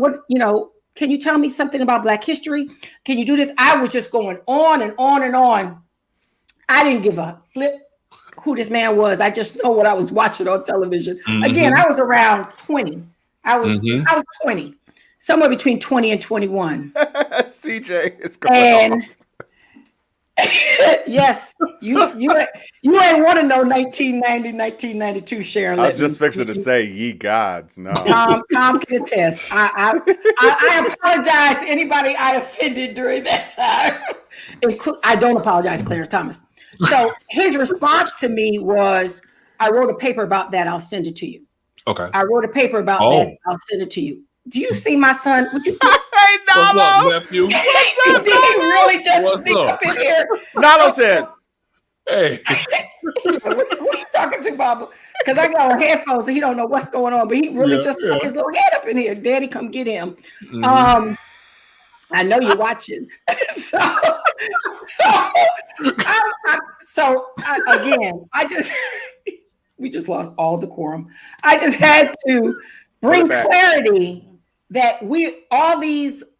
can you tell me something about Black history? Can you do this? I was just going on and on and on. I didn't give a flip who this man was. I just know what I was watching on television. Mm-hmm. Again, I was around 20. I was 20, somewhere between 20 and 21. CJ is going And off. yes, you ain't want to know 1990, 1992, Sharon. I was just fixing to say, ye gods, no. Tom can attest. I apologize to anybody I offended during that time. I don't apologize, Clarence Thomas. So his response to me was, I wrote a paper about that. I'll send it to you. Okay. I wrote a paper about that. I'll send it to you. Do you see my son? Would you? Hey, What's Nalo! up, nephew? Did he really just What's sneak up? up in here? Nalo said, Hey. What are you talking to, Baba? Because I got on headphones, so he don't know what's going on. But he really just stuck his little head up in here. Daddy, come get him. Mm-hmm. I know you're watching. Again, we just lost all decorum. I just had to bring clarity that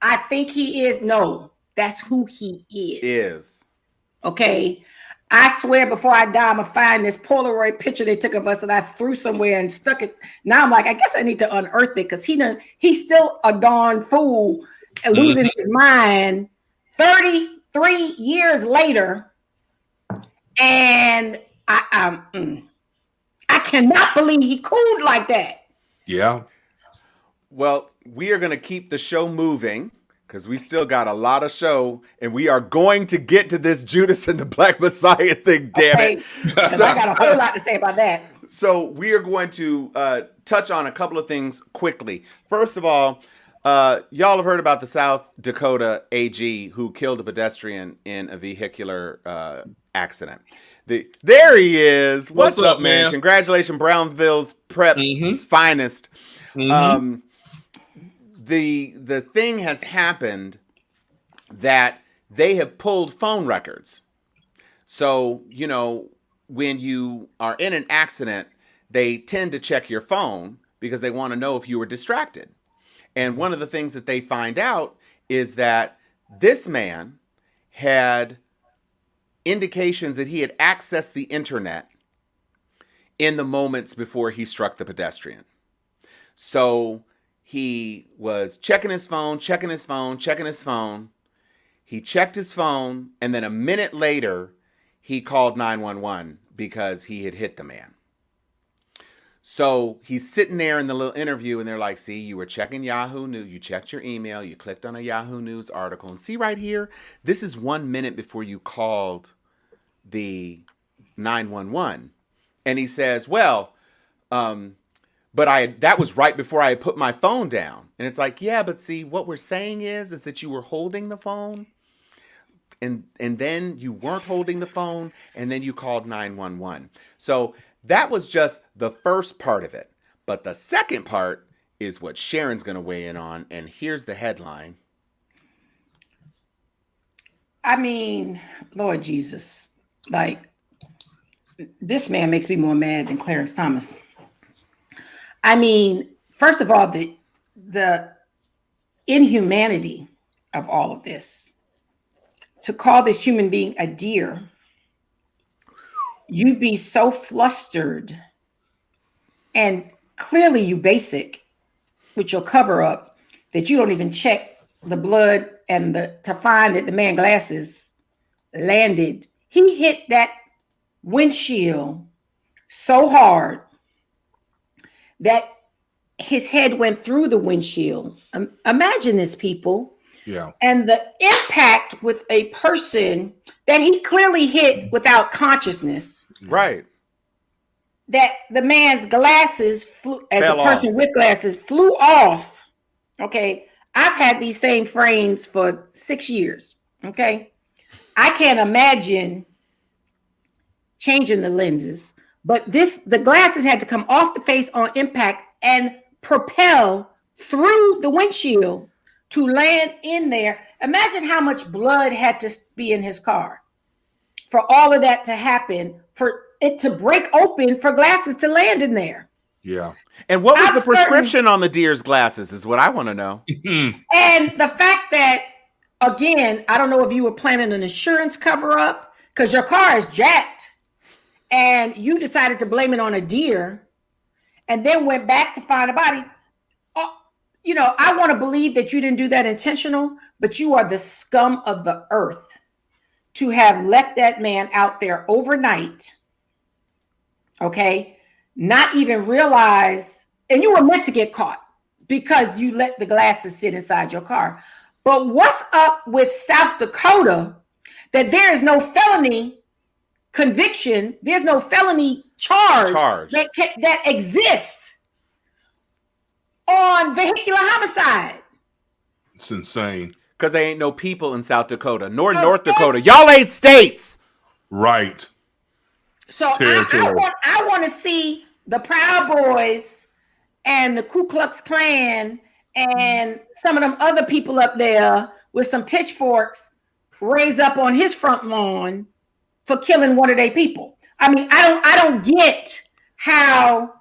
I think he is. No, that's who he is. Okay. I swear before I die, I'm going to find this Polaroid picture they took of us that I threw somewhere and stuck it. Now I'm like, I guess I need to unearth it because he's still a darn fool and losing his mind 33 years later. And I cannot believe he cooled like that. Yeah. well, we are going to keep the show moving because we still got a lot of show, and we are going to get to this Judas and the Black Messiah thing, damn it. So, I got a whole lot to say about that. So we are going to touch on a couple of things quickly. First of all, y'all have heard about the South Dakota AG who killed a pedestrian in a vehicular accident. There he is. What's up, man? Congratulations, Brownville's Prep's finest. Mm-hmm. The thing has happened that they have pulled phone records. So, you know, when you are in an accident, they tend to check your phone because they want to know if you were distracted. And one of the things that they find out is that this man had indications that he had accessed the internet in the moments before he struck the pedestrian. So he was checking his phone. He checked his phone, and then a minute later, he called 911 because he had hit the man. So he's sitting there in the little interview, and they're like, see, you were checking Yahoo News. You checked your email. You clicked on a Yahoo News article. And see right here, this is 1 minute before you called the 911. And he says, well, but that was right before I had put my phone down. And it's like, yeah, but see, what we're saying is that you were holding the phone. And then you weren't holding the phone, and then you called 911. So that was just the first part of it. But the second part is what Sharon's going to weigh in on, and here's the headline. I mean, Lord Jesus, like, this man makes me more mad than Clarence Thomas. I mean, first of all, the inhumanity of all of this. To call this human being a deer, you be so flustered, and clearly you basic with your cover up that you don't even check the blood and to find that the man glasses landed. He hit that windshield so hard that his head went through the windshield. Imagine this, people. Yeah. And the impact with a person that he clearly hit without consciousness. Right. That the man's glasses flew, as Fell a person off. with glasses, flew off. Okay. I've had these same frames for 6 years. Okay. I can't imagine changing the lenses, but the glasses had to come off the face on impact and propel through the windshield to land in there. Imagine how much blood had to be in his car for all of that to happen, for it to break open, for glasses to land in there. Yeah. And what was I'm the prescription on the deer's glasses is what I want to know. And the fact that, again, I don't know if you were planning an insurance cover up because your car is jacked and you decided to blame it on a deer and then went back to find a body. You know, I want to believe that you didn't do that intentional, but you are the scum of the earth to have left that man out there overnight. Okay. Not even realize, and you were meant to get caught because you let the glasses sit inside your car. But what's up with South Dakota that there is no felony conviction? There's no felony charge. That exists on vehicular homicide. It's insane. Because there ain't no people in South Dakota, nor North Dakota. Y'all ain't states. Right. So I want to see the Proud Boys and the Ku Klux Klan and some of them other people up there with some pitchforks raised up on his front lawn for killing one of their people. I mean, I don't get how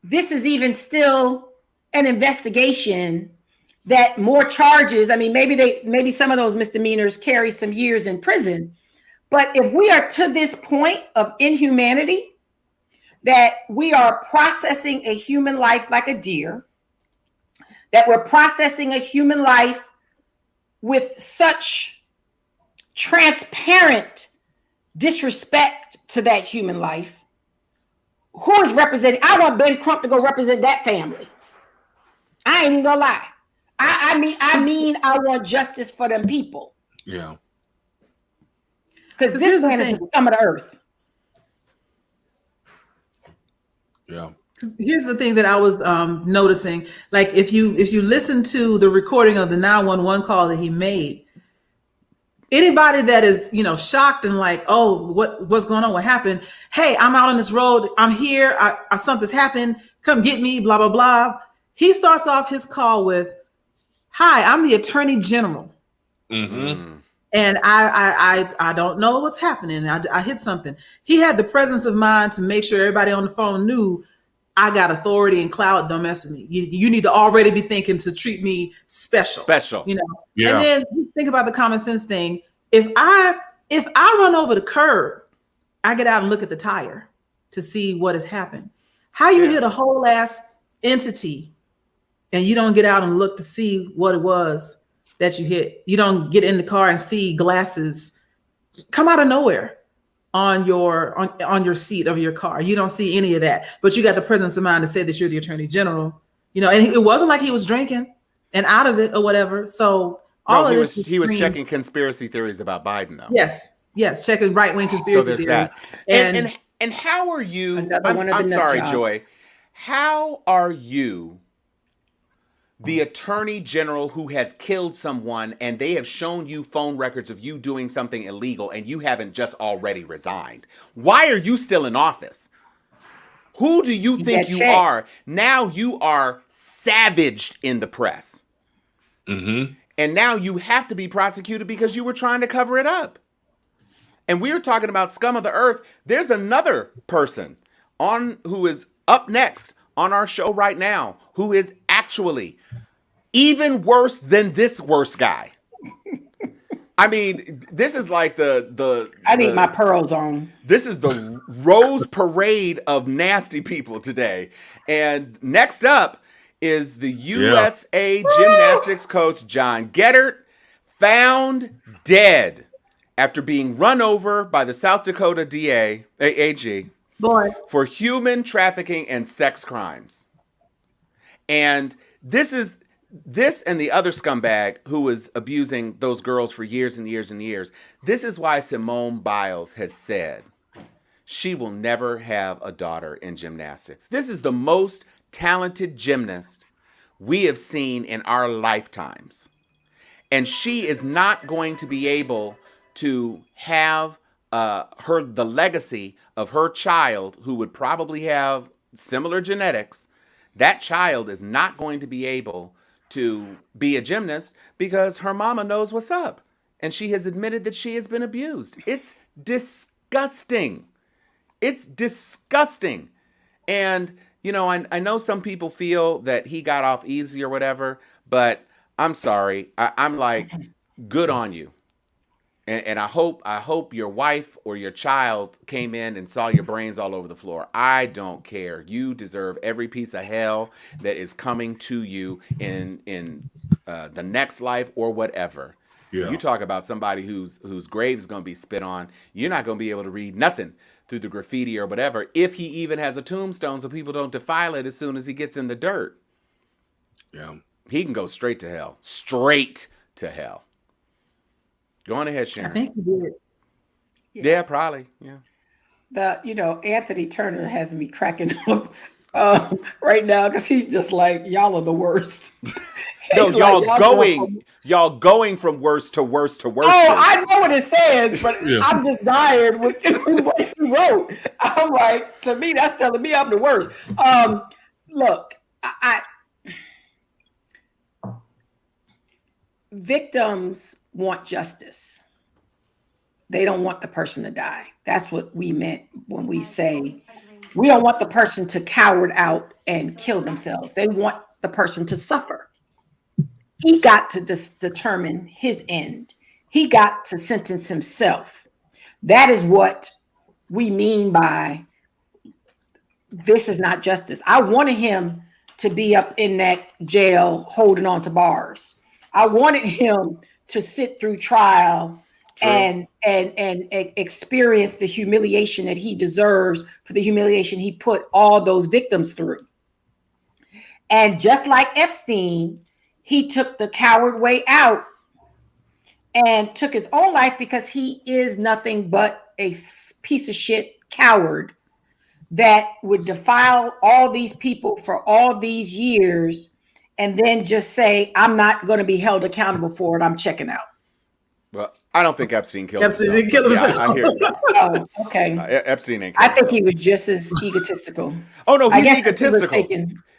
this is even still an investigation, that more charges. I mean, maybe some of those misdemeanors carry some years in prison. But if we are to this point of inhumanity, that we are processing a human life like a deer, that we're processing a human life with such transparent disrespect to that human life, who is representing? I want Ben Crump to go represent that family. I ain't even gonna lie. I mean, I want justice for them people. Yeah. Because this man is the scum of the earth. Yeah. Here's the thing that I was noticing. Like, if you listen to the recording of the 911 call that he made, anybody that is, shocked and like, oh, what's going on? What happened? Hey, I'm out on this road. I'm here. Something's happened. Come get me. Blah, blah, blah. He starts off his call with, "Hi, I'm the Attorney General, Mm-hmm. and I don't know what's happening. I hit something." He had the presence of mind to make sure everybody on the phone knew, I got authority and clout. Don't mess with me. You need to already be thinking to treat me special. Yeah. And then think about the common sense thing. If I run over the curb, I get out and look at the tire to see what has happened. How you hit a whole ass entity and you don't get out and look to see what it was that you hit? You don't get in the car and see glasses come out of nowhere. on your seat of your car. You don't see any of that, but you got the presence of mind to say that you're the attorney general, and it wasn't like he was drinking and out of it or whatever. So he was checking conspiracy theories about Biden though. Yes, checking right-wing conspiracy so there's theories. That. And how are you? I'm sorry, Joy. How are you the attorney general who has killed someone and they have shown you phone records of you doing something illegal and you haven't just already resigned? Why are you still in office? Who do you think you are? Now you are savaged in the press. Mm-hmm. And now you have to be prosecuted because you were trying to cover it up. And we were talking about scum of the earth. There's another person who is up next on our show right now who is actually even worse than this worst guy. I mean, this is like I need my pearls on. This is the Rose Parade of nasty people today. And next up is the USA gymnastics coach John Geddert, found dead after being run over by the South Dakota AG for human trafficking and sex crimes. And this and the other scumbag who was abusing those girls for years and years and years. This is why Simone Biles has said she will never have a daughter in gymnastics. This is the most talented gymnast we have seen in our lifetimes. And she is not going to be able to have the legacy of her child, who would probably have similar genetics. That child is not going to be able to be a gymnast because her mama knows what's up. And she has admitted that she has been abused. It's disgusting. It's disgusting. And, I know some people feel that he got off easy or whatever, but I'm sorry. I'm like, good on you. And I hope your wife or your child came in and saw your brains all over the floor. I don't care. You deserve every piece of hell that is coming to you in the next life or whatever. Yeah. You talk about somebody whose grave is going to be spit on. You're not going to be able to read nothing through the graffiti or whatever, if he even has a tombstone so people don't defile it as soon as he gets in the dirt. Yeah. He can go straight to hell. Straight to hell. Go on ahead, Sharon. I think he did. Yeah, probably. Yeah. Anthony Turner has me cracking up right now because he's just like, y'all are the worst. No, y'all going from worst to worst to worst. Oh, I know what it says, but I'm just tired with what he wrote. I'm like, to me, that's telling me I'm the worst. Look, victims want justice. They don't want the person to die. That's what we meant when we say we don't want the person to coward out and kill themselves. They want the person to suffer. He got to determine his end. He got to sentence himself. That is what we mean by this is not justice. I wanted him to be up in that jail holding on to bars. I wanted him to sit through trial and experience the humiliation that he deserves for the humiliation he put all those victims through. And just like Epstein, he took the coward way out and took his own life because he is nothing but a piece of shit coward that would defile all these people for all these years and then just say, I'm not going to be held accountable for it. I'm checking out. Well, I don't think Epstein killed himself. Epstein didn't kill himself. Yeah, I hear you. Oh, okay. Epstein ain't. I think he was just as egotistical. Oh no, he's egotistical.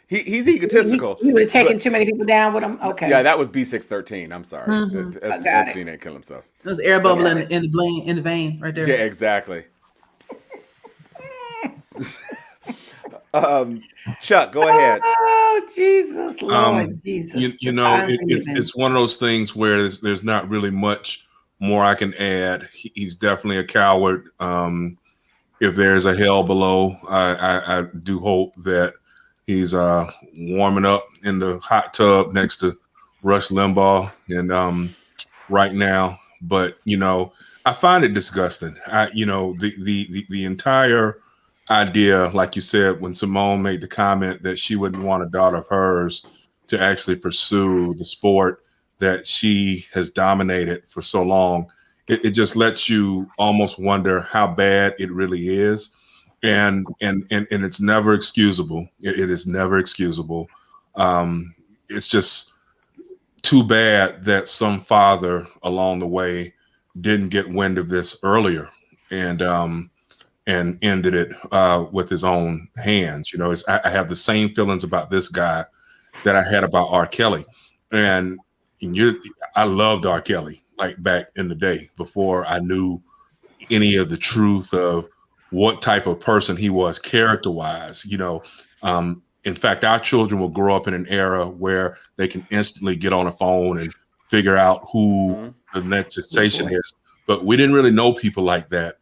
He's egotistical. He would have taken too many people down with him. Okay. Yeah, that was B613. I'm sorry. Mm-hmm. Epstein didn't kill himself. It was air bubble in the vein right there. Yeah, exactly. Chuck, go ahead. Oh, Jesus, Lord, Jesus. It's one of those things where there's not really much more I can add. He's definitely a coward. If there's a hell below, I do hope that he's warming up in the hot tub next to Rush Limbaugh and right now. But I find it disgusting. The entire idea, like you said, when Simone made the comment that she wouldn't want a daughter of hers to actually pursue the sport that she has dominated for so long, it just lets you almost wonder how bad it really is. And it's never excusable. It is never excusable. It's just too bad that some father along the way didn't get wind of this earlier and ended it with his own hands. I have the same feelings about this guy that I had about R. Kelly, and I loved R. Kelly like back in the day before I knew any of the truth of what type of person he was character-wise. In fact, our children will grow up in an era where they can instantly get on a phone and figure out who the next sensation is. But we didn't really know people like that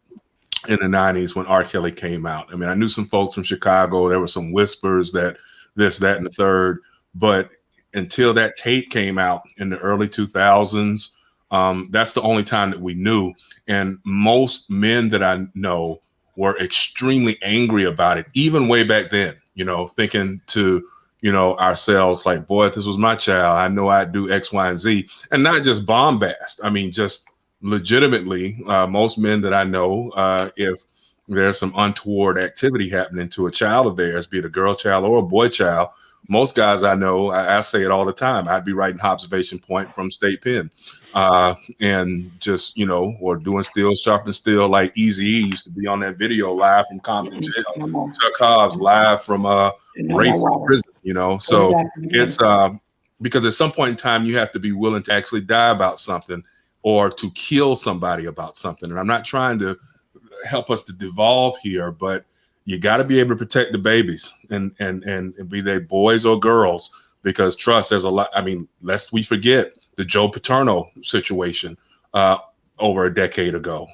in the 90s when R. Kelly came out. I mean, I knew some folks from Chicago. There were some whispers that this, that, and the third. But until that tape came out in the early 2000s, that's the only time that we knew. And most men that I know were extremely angry about it, even way back then, thinking to, ourselves like, boy, if this was my child, I know I'd do X, Y, and Z. And not just bombast. I mean, just legitimately, most men that I know, if there's some untoward activity happening to a child of theirs, be it a girl child or a boy child, most guys I know, I say it all the time, I'd be writing observation point from state pen and just, or doing steel, sharpen steel, like Eazy-E used to be on that video live from Compton jail. Chuck Hobbs live from Rafe prison, so it's because at some point in time you have to be willing to actually die about something or to kill somebody about something. And I'm not trying to help us to devolve here, but you got to be able to protect the babies and be they boys or girls, because trust, there's a lot. I mean, lest we forget the Joe Paterno situation over a decade ago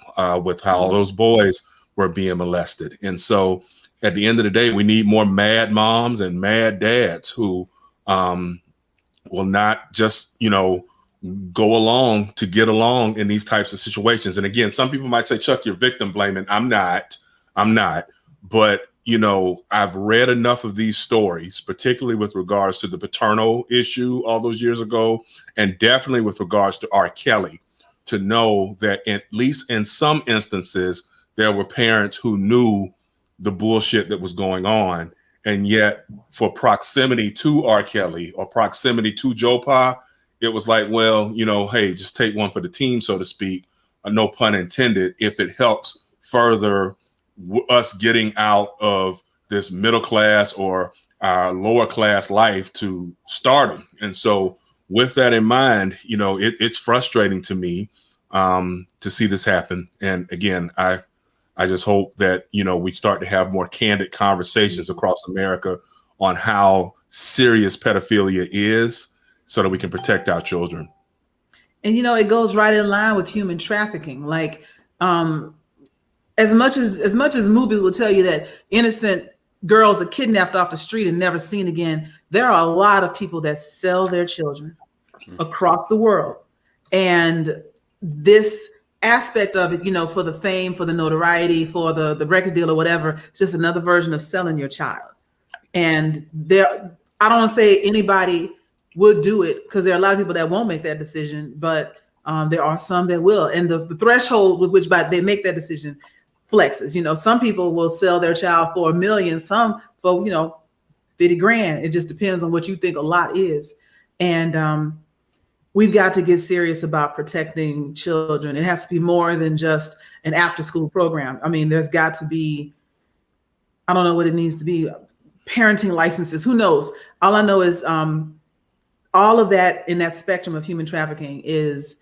with how all those boys were being molested. And so at the end of the day, we need more mad moms and mad dads who will not just, go along to get along in these types of situations. And again, some people might say, Chuck, you're victim blaming. I'm not. But, I've read enough of these stories, particularly with regards to the Paterno issue all those years ago, and definitely with regards to R. Kelly, to know that at least in some instances, there were parents who knew the bullshit that was going on. And yet for proximity to R. Kelly or proximity to Joe Pa, it was like, well, hey, just take one for the team, so to speak, no pun intended, if it helps further us getting out of this middle class or our lower class life to stardom. And so with that in mind, it's frustrating to me to see this happen. And again, I just hope that, we start to have more candid conversations across America on how serious pedophilia is so that we can protect our children. And, it goes right in line with human trafficking. Like, as much as movies will tell you that innocent girls are kidnapped off the street and never seen again, there are a lot of people that sell their children across the world. And this aspect of it, for the fame, for the notoriety, for the record deal or whatever, it's just another version of selling your child. And I don't want to say anybody would do it, because there are a lot of people that won't make that decision, but there are some that will. And the threshold with which they make that decision flexes. Some people will sell their child for $1 million, some for, $50,000. It just depends on what you think a lot is. And we've got to get serious about protecting children. It has to be more than just an after school program. I mean, there's got to be, I don't know what it needs to be, parenting licenses, who knows? All I know is all of that in that spectrum of human trafficking is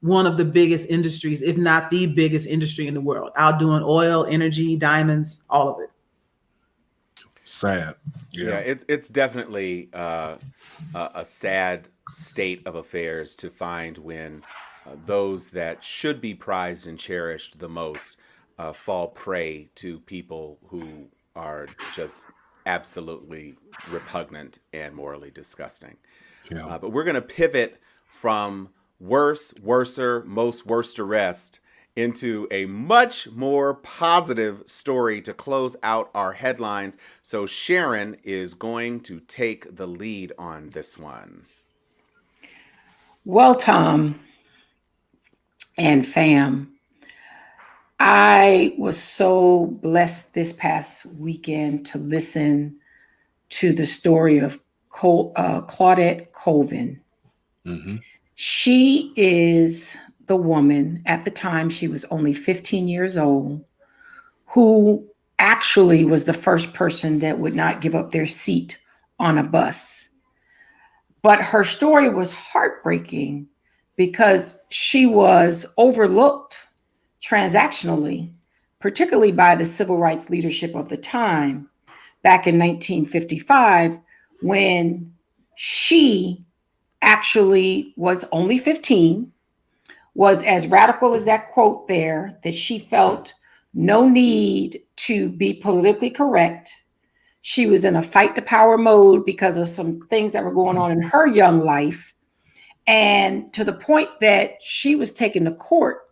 one of the biggest industries, if not the biggest industry in the world, outdoing oil, energy, diamonds, all of it. Sad. Yeah, it's definitely a sad state of affairs to find when those that should be prized and cherished the most fall prey to people who are just absolutely repugnant and morally disgusting. But we're going to pivot from worse, worser, most worst arrest into a much more positive story to close out our headlines. So Sharon is going to take the lead on this one. Well, Tom and fam, I was so blessed this past weekend to listen to the story of Claudette Colvin. Mm-hmm. She is the woman, at the time she was only 15 years old, who actually was the first person that would not give up their seat on a bus. But her story was heartbreaking because she was overlooked transactionally, particularly by the civil rights leadership of the time, back in 1955, when she actually was only 15, was as radical as that quote there, that she felt no need to be politically correct. She was in a fight to power mode because of some things that were going on in her young life. And to the point that she was taken to court.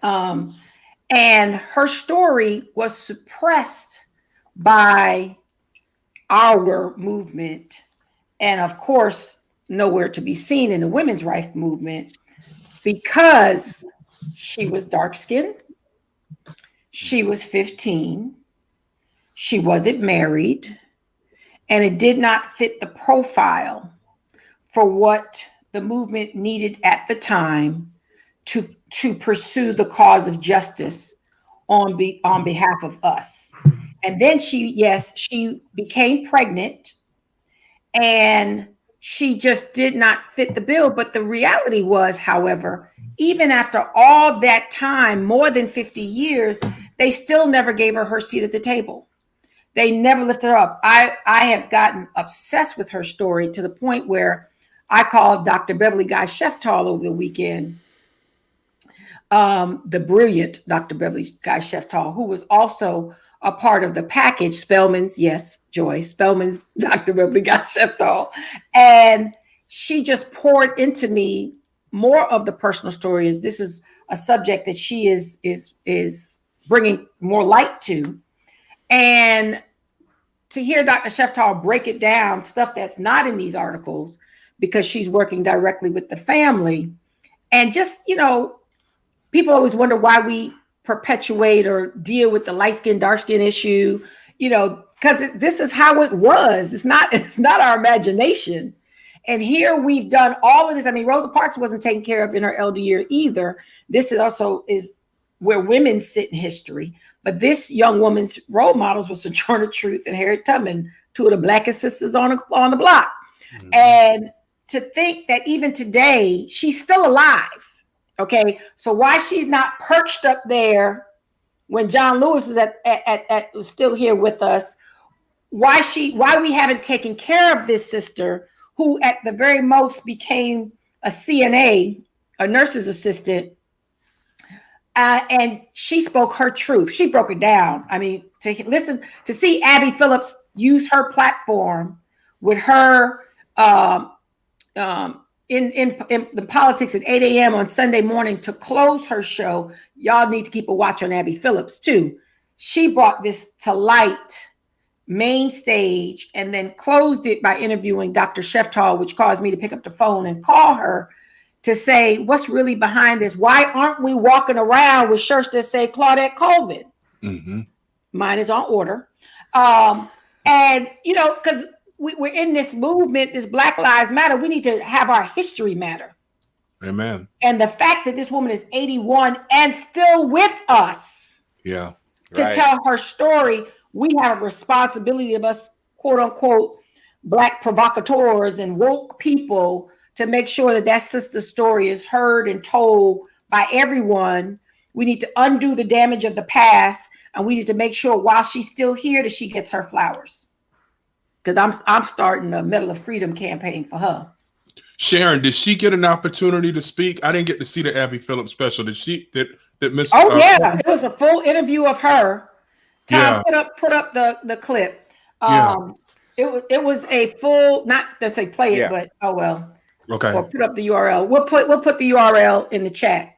And her story was suppressed by our movement. And of course, nowhere to be seen in the women's rights movement, because she was dark-skinned, she was 15, she wasn't married, and it did not fit the profile for what the movement needed at the time to pursue the cause of justice on behalf of us. And then she became pregnant, and she just did not fit the bill. But the reality was, however, even after all that time, more than 50 years, they still never gave her seat at the table. They never lifted her up. I have gotten obsessed with her story to the point where I called Dr. Beverly Guy Sheftall over the weekend, the brilliant Dr. Beverly Guy Sheftall, who was also a part of the package, Spelman's, yes, Joy, Spelman's Dr. Beverly Guy Sheftall. And she just poured into me more of the personal stories. This is a subject that she is bringing more light to. And to hear Dr. Sheftall break it down, stuff that's not in these articles, because she's working directly with the family. And just, people always wonder why we perpetuate or deal with the light skin, dark skin issue, because this is how it was. It's not our imagination. And here we've done all of this. I mean, Rosa Parks wasn't taken care of in her elder year either. This is also where women sit in history. But this young woman's role models was Sojourner Truth and Harriet Tubman, two of the blackest sisters on the block. Mm-hmm. And to think that even today, she's still alive. Okay, so why she's not perched up there when John Lewis was was still here with us? Why we haven't taken care of this sister, who at the very most became a CNA, a nurse's assistant, and she spoke her truth. She broke it down. I mean, to see Abby Phillips use her platform with her in the politics at 8 a.m. on Sunday morning to close her show. Y'all need to keep a watch on Abby Phillips too. She brought this to light, main stage, and then closed it by interviewing Dr. Sheftall, which caused me to pick up the phone and call her to say, what's really behind this? Why aren't we walking around with shirts that say Claudette Colvin? Mm-hmm. Mine is on order. And, because we're in this movement, this Black Lives Matter, we need to have our history matter. Amen. And the fact that this woman is 81 and still with us, to tell her story, we have a responsibility of us, quote unquote, Black provocateurs and woke people to make sure that sister's story is heard and told by everyone. We need to undo the damage of the past, and we need to make sure while she's still here that she gets her flowers. Because I'm starting a Medal of Freedom campaign for her. Sharon, did she get an opportunity to speak? I didn't get to see the Abby Phillips special. Did Miss? Oh yeah, it was a full interview of her. Tom, put up the clip. It was a full, not to say play it, but oh well. Okay. Or put up the URL. We'll put the URL in the chat.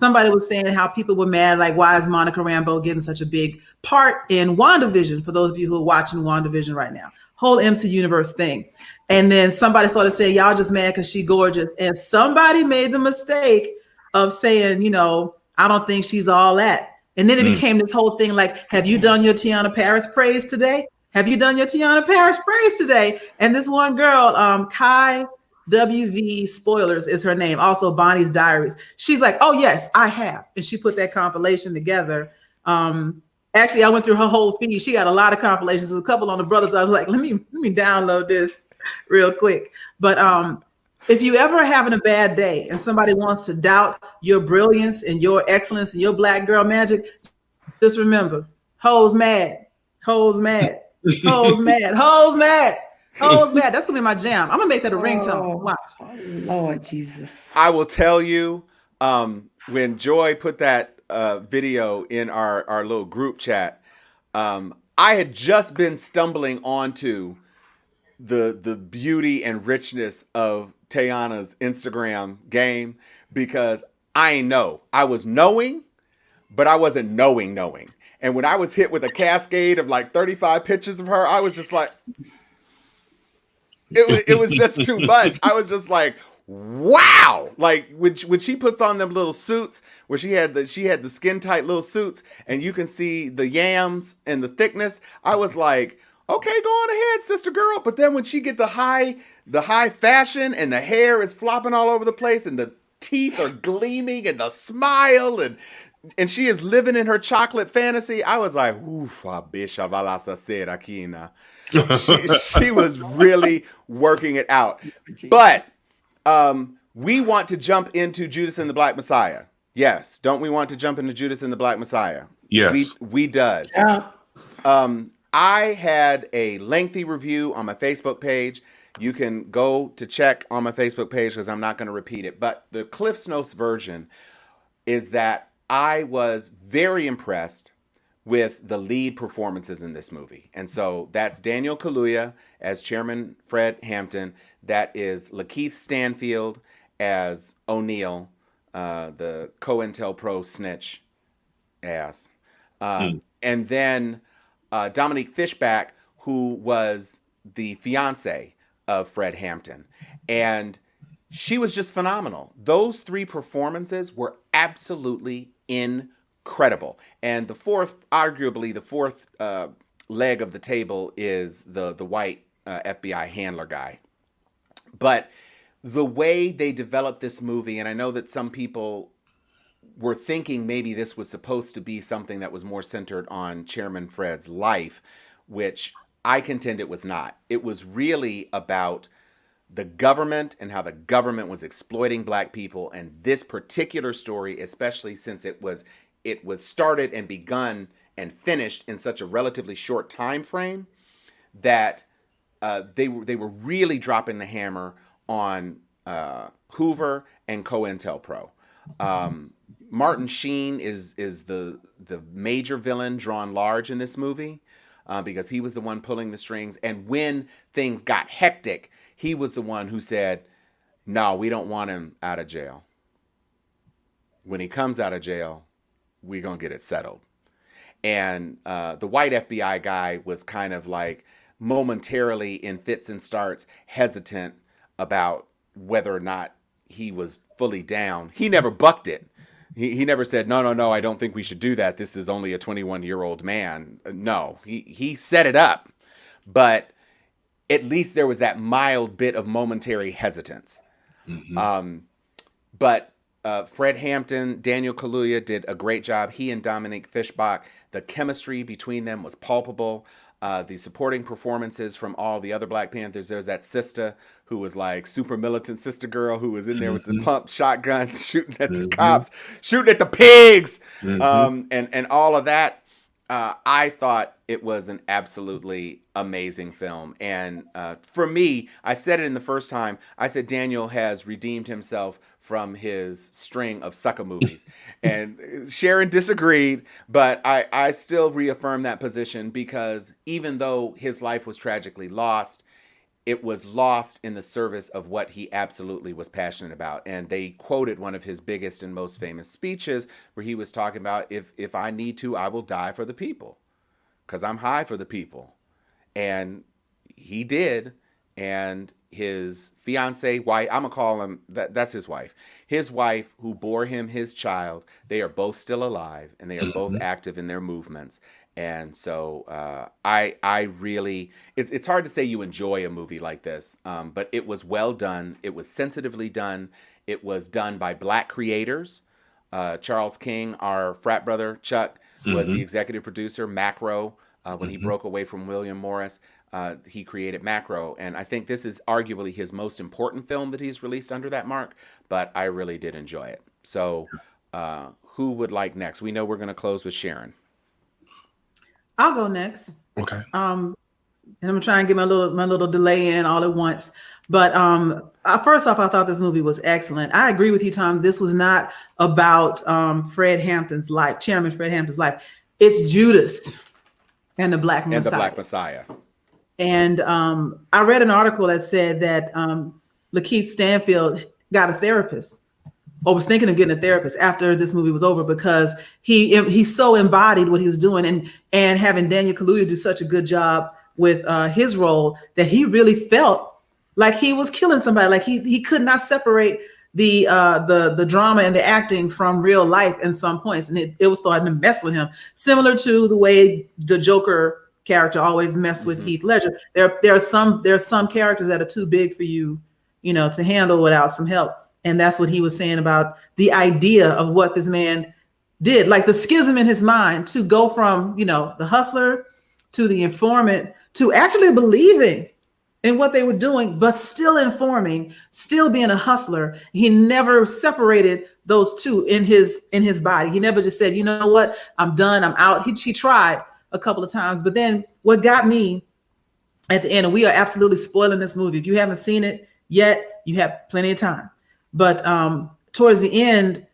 somebody was saying how people were mad, like, why is Monica Rambeau getting such a big part in WandaVision? For those of you who are watching WandaVision right now, whole MC Universe thing. And then somebody started saying, y'all just mad because she's gorgeous. And somebody made the mistake of saying, I don't think she's all that. And then it became this whole thing like, have you done your Tiana Paris praise today? Have you done your Tiana Paris praise today? And this one girl, Kai WV Spoilers is her name, also Bonnie's Diaries. She's like, oh yes, I have. And she put that compilation together. Actually, I went through her whole feed. She got a lot of compilations. There's a couple on the brothers. I was like, let me download this real quick. But if you ever having a bad day and somebody wants to doubt your brilliance and your excellence and your black girl magic, just remember, hoes mad, hoes mad, hoes mad, hoes mad, hoes mad. That's gonna be my jam. I'm gonna make that a ringtone. Watch. Oh, Lord Jesus. I will tell you, when Joy put that video in our little group chat, I had just been stumbling onto the beauty and richness of Tayana's Instagram game, because I was knowing, but I wasn't knowing. And when I was hit with a cascade of like 35 pictures of her, I was just like, it was just too much. I was just like, wow. Like when she puts on them little suits where she had the skin tight little suits and you can see the yams and the thickness, I was like, okay, go on ahead, sister girl. But then when she get the high fashion and the hair is flopping all over the place and the teeth are gleaming and the smile and she is living in her chocolate fantasy, I was like, ufa, bicha valasa ser aquina. She was really working it out. But we want to jump into Judas and the Black Messiah. Yes. Don't we want to jump into Judas and the Black Messiah? Yes. We does. Yeah. I had a lengthy review on my Facebook page. You can go to check on my Facebook page because I'm not going to repeat it. But the Cliff's Notes version is that I was very impressed with the lead performances in this movie. And so that's Daniel Kaluuya as Chairman Fred Hampton. That is Lakeith Stanfield as O'Neill, the COINTELPRO snitch ass. And then Dominique Fishback, who was the fiance of Fred Hampton. And she was just phenomenal. Those three performances were absolutely incredible. And arguably the fourth leg of the table is the white FBI handler guy. But the way they developed this movie, and I know that some people were thinking maybe this was supposed to be something that was more centered on Chairman Fred's life, which I contend it was not. It was really about the government and how the government was exploiting black people, and this particular story, especially since it was started and begun and finished in such a relatively short time frame, that they were really dropping the hammer on Hoover and COINTELPRO. Martin Sheen is the major villain drawn large in this movie because he was the one pulling the strings. And when things got hectic, he was the one who said, no, we don't want him out of jail. When he comes out of jail, we're going to get it settled. And the white FBI guy was kind of like momentarily in fits and starts hesitant about whether or not he was fully down. He never bucked it. He never said, no, I don't think we should do that. This is only a 21-year-old man. No, he set it up. But at least there was that mild bit of momentary hesitance. Mm-hmm. But Fred Hampton, Daniel Kaluuya did a great job. He and Dominique Fishback, the chemistry between them was palpable. The supporting performances from all the other Black Panthers. There's that sister who was like super militant sister girl who was in there with the pump shotgun, shooting at the cops, shooting at the pigs, and all of that. I thought it was an absolutely amazing film. And for me, I said it in the first time, I said Daniel has redeemed himself from his string of sucker movies. And Sharon disagreed, but I still reaffirm that position because even though his life was tragically lost, it was lost in the service of what he absolutely was passionate about. And they quoted one of his biggest and most famous speeches where he was talking about, if I need to, I will die for the people because I'm high for the people. And he did. And his fiance wife, I'm gonna call him that's his wife. His wife, who bore him his child, they are both still alive and they are both active in their movements. And so I really, it's hard to say you enjoy a movie like this, but it was well done. It was sensitively done. It was done by Black creators. Charles King, our frat brother Chuck, was the executive producer. Macro, when he broke away from William Morris, he created Macro. And I think this is arguably his most important film that he's released under that mark, but I really did enjoy it. So who would like next? We know we're going to close with Sharon. I'll go next. Okay. And I'm gonna try and get my little delay in all at once. But first off, I thought this movie was excellent. I agree with you, Tom. This was not about Fred Hampton's life, Chairman Fred Hampton's life. It's Judas and the Black Messiah. And the Black Messiah. And I read an article that said that Lakeith Stanfield got a therapist, or was thinking of getting a therapist after this movie was over, because he so embodied what he was doing, and having Daniel Kaluuya do such a good job with his role that he really felt like he was killing somebody. Like he could not separate the drama and the acting from real life in some points, and it was starting to mess with him, similar to the way the Joker character always messed with Heath Ledger. There are some characters that are too big for you, to handle without some help. And that's what he was saying about the idea of what this man did, like the schism in his mind to go from, the hustler to the informant to actually believing in what they were doing, but still informing, still being a hustler. He never separated those two in his body. He never just said, you know what, I'm done, I'm out. He tried a couple of times, but then what got me at the end, and we are absolutely spoiling this movie. If you haven't seen it yet, you have plenty of time. But towards the end,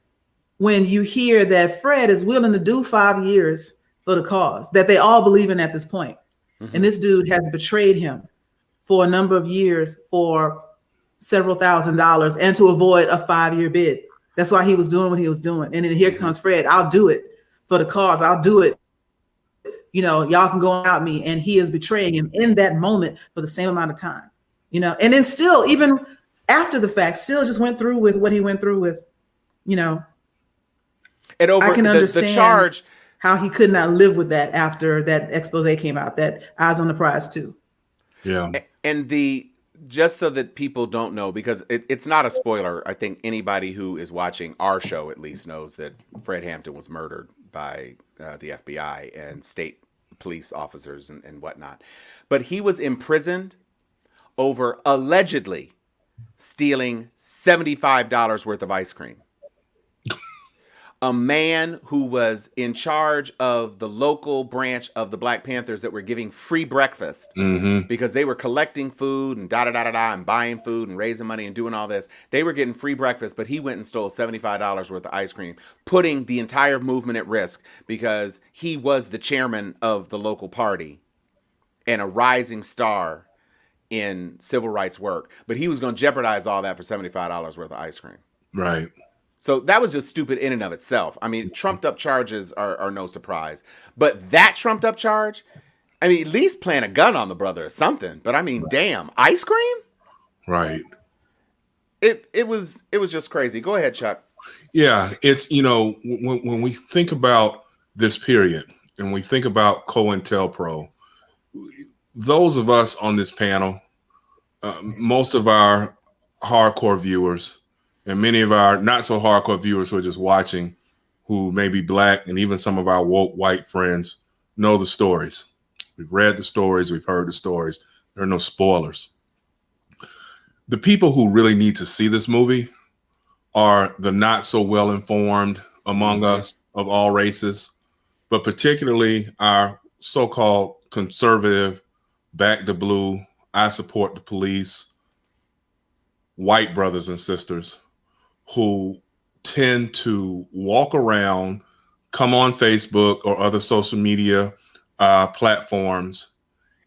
when you hear that Fred is willing to do 5 years for the cause that they all believe in at this point, and this dude has betrayed him for a number of years for several $1,000s and to avoid a 5-year bid. That's why he was doing what he was doing. And then here comes Fred. I'll do it for the cause. I'll do it. Y'all can go without me. And he is betraying him in that moment for the same amount of time, and then still, even after the fact, still just went through with what he went through with, And I can understand the charge, how he could not live with that after that expose came out, that Eyes on the Prize too. Yeah. And just so that people don't know, because it's not a spoiler. I think anybody who is watching our show at least knows that Fred Hampton was murdered by the FBI and state police officers and whatnot. But he was imprisoned over allegedly stealing $75 worth of ice cream. A man who was in charge of the local branch of the Black Panthers that were giving free breakfast because they were collecting food and and buying food and raising money and doing all this. They were getting free breakfast, but he went and stole $75 worth of ice cream, putting the entire movement at risk because he was the chairman of the local party and a rising star in civil rights work. But he was going to jeopardize all that for $75 worth of ice cream. Right. So that was just stupid in and of itself. I mean, trumped up charges are no surprise. But that trumped up charge, I mean, at least plant a gun on the brother or something. But I mean, damn, ice cream? Right. It was just crazy. Go ahead, Chuck. Yeah, it's, when we think about this period and we think about COINTELPRO, those of us on this panel, most of our hardcore viewers, and many of our not so hardcore viewers who are just watching, who may be Black, and even some of our woke white friends know the stories. We've read the stories. We've heard the stories. There are no spoilers. The people who really need to see this movie are the not so well informed among us of all races, but particularly our so-called conservative, back the blue, I support the police, white brothers and sisters who tend to walk around, come on Facebook or other social media platforms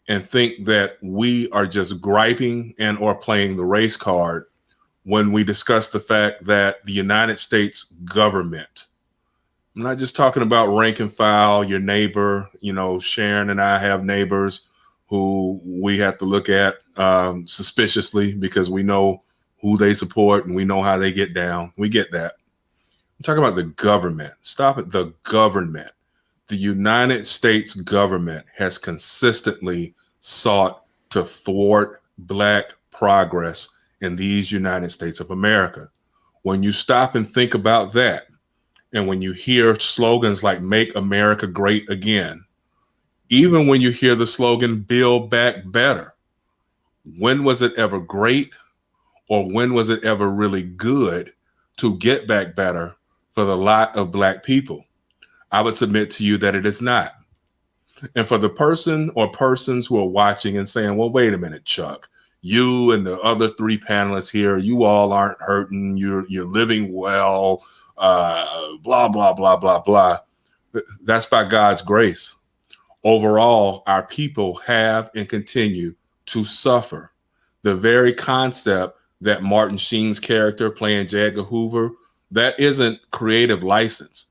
and think that we are just griping and or playing the race card when we discuss the fact that the United States government, I'm not just talking about rank and file, your neighbor. You know, Sharon and I have neighbors who we have to look at suspiciously because we know who they support and we know how they get down. We get that. I'm talking about the government. Stop it. The government. The United States government has consistently sought to thwart Black progress in these United States of America. When you stop and think about that, and when you hear slogans like "Make America Great Again," even when you hear the slogan "Build Back Better," when was it ever great, or when was it ever really good to get back better for the lot of Black people? I would submit to you that it is not. And for the person or persons who are watching and saying, well, wait a minute, Chuck, you and the other three panelists here, you all aren't hurting, you're living well, blah, blah, blah, blah, blah. That's by God's grace. Overall, our people have and continue to suffer. The very concept that Martin Sheen's character playing J. Edgar Hoover, that isn't creative license.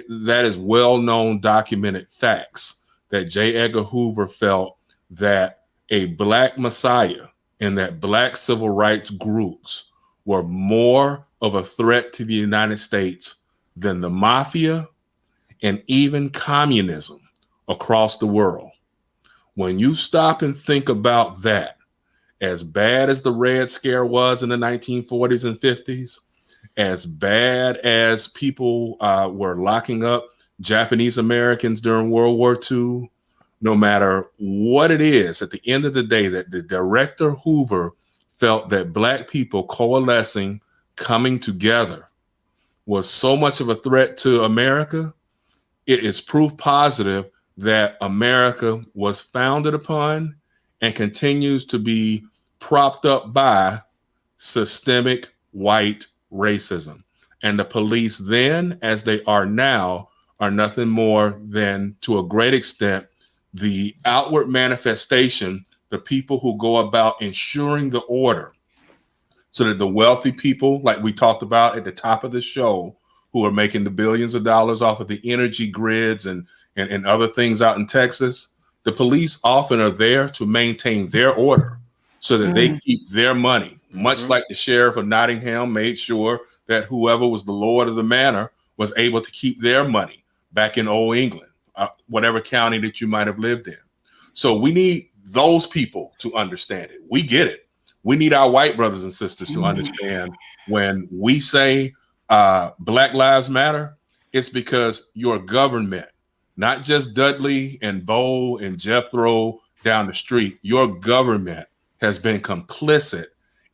That is well-known, documented facts that J. Edgar Hoover felt that a Black Messiah and that Black civil rights groups were more of a threat to the United States than the mafia and even communism across the world. When you stop and think about that, as bad as the Red Scare was in the 1940s and 50s, as bad as people were locking up Japanese Americans during World War II, no matter what it is, at the end of the day, that the director Hoover felt that Black people coalescing, coming together was so much of a threat to America, it is proof positive that America was founded upon and continues to be propped up by systemic white racism. And the police then, as they are now, are nothing more than, to a great extent, the outward manifestation, the people who go about ensuring the order so that the wealthy people, like we talked about at the top of the show, who are making the billions of dollars off of the energy grids and other things out in Texas, the police often are there to maintain their order so that they keep their money, much like the sheriff of Nottingham made sure that whoever was the lord of the manor was able to keep their money back in old England, whatever county that you might have lived in. So we need those people to understand it. We get it. We need our white brothers and sisters to understand when we say Black Lives Matter, it's because your government, not just Dudley and Bo and Jethro down the street, your government has been complicit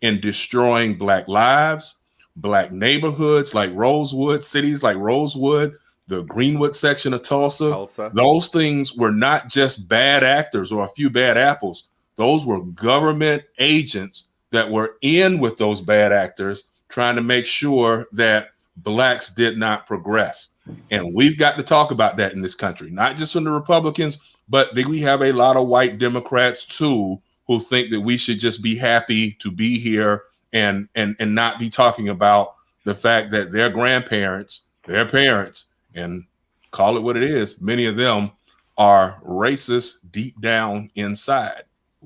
in destroying Black lives, Black neighborhoods like Rosewood, cities like Rosewood, the Greenwood section of Tulsa. Those things were not just bad actors or a few bad apples. Those were government agents that were in with those bad actors trying to make sure that Blacks did not progress. And we've got to talk about that in this country, not just from the Republicans, but we have a lot of white Democrats too, who think that we should just be happy to be here and not be talking about the fact that their grandparents, their parents, and call it what it is, many of them are racist deep down inside,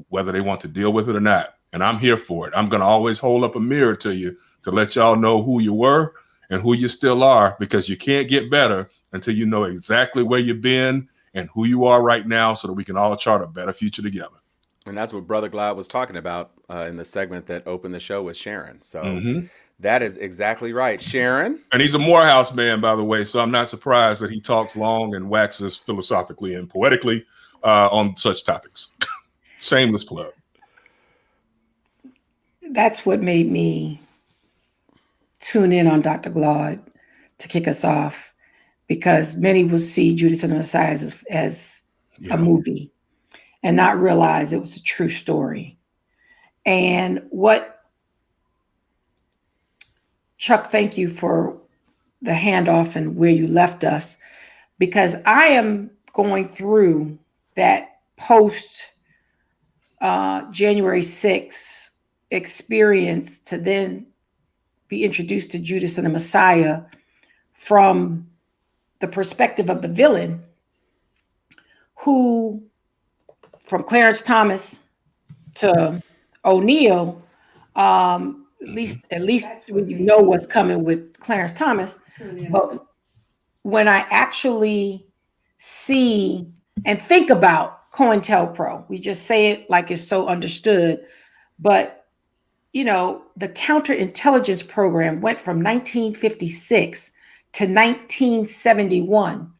whether they want to deal with it or not. And I'm here for it. I'm going to always hold up a mirror to you to let y'all know who you were and who you still are, because you can't get better until you know exactly where you've been and who you are right now, so that we can all chart a better future together. And that's what Brother Glad was talking about in the segment that opened the show with Sharon. So that is exactly right. Sharon? And he's a Morehouse man, by the way, so I'm not surprised that he talks long and waxes philosophically and poetically on such topics. Shameless plug. That's what made me tune in on Dr. Glaude to kick us off, because many will see Judas and the Messiah as a movie and not realize it was a true story. And what, Chuck, thank you for the handoff and where you left us, because I am going through that post January 6th experience to then be introduced to Judas and the Messiah from the perspective of the villain, who, from Clarence Thomas to O'Neill, at least when you know what's coming with Clarence Thomas, but when I actually see and think about COINTELPRO, we just say it like it's so understood, but you know, the counterintelligence program went from 1956 to 1971,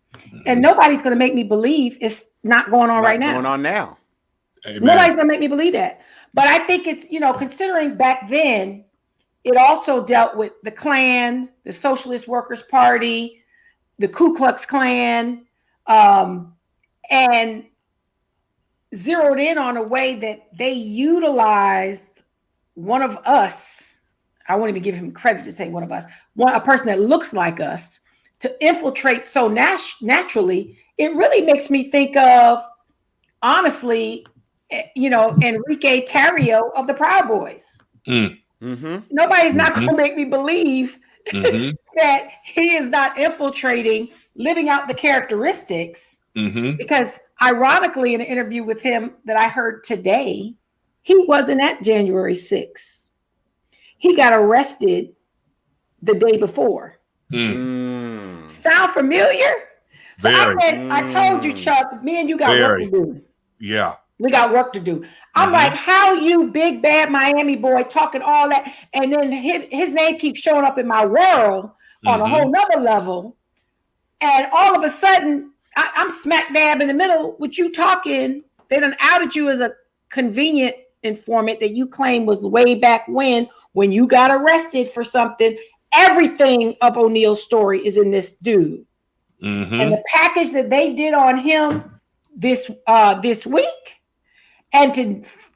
and nobody's going to make me believe it's not going on right now. Going on now. Amen. Nobody's going to make me believe that. But I think it's, you know, considering back then, it also dealt with the Klan, the Socialist Workers' Party, the Ku Klux Klan, and zeroed in on a way that they utilized one of us. I won't even give him credit to say one of us, a person that looks like us, to infiltrate so naturally. It really makes me think of, honestly, you know, Enrique Tarrio of the Proud Boys. Nobody's not going to make me believe that he is not infiltrating, living out the characteristics. Because ironically, in an interview with him that I heard today, he wasn't at January 6th. He got arrested the day before. Sound familiar? So Very. I said, I told you, Chuck, me and you got work to do. Yeah. We got work to do. I'm like, how you big bad Miami boy talking all that, and then his name keeps showing up in my world on a whole nother level, and all of a sudden I'm smack dab in the middle with you talking. They done outed you as a convenient informant that you claim was way back when you got arrested for something. Everything of O'Neill's story is in this dude, and the package that they did on him this week. And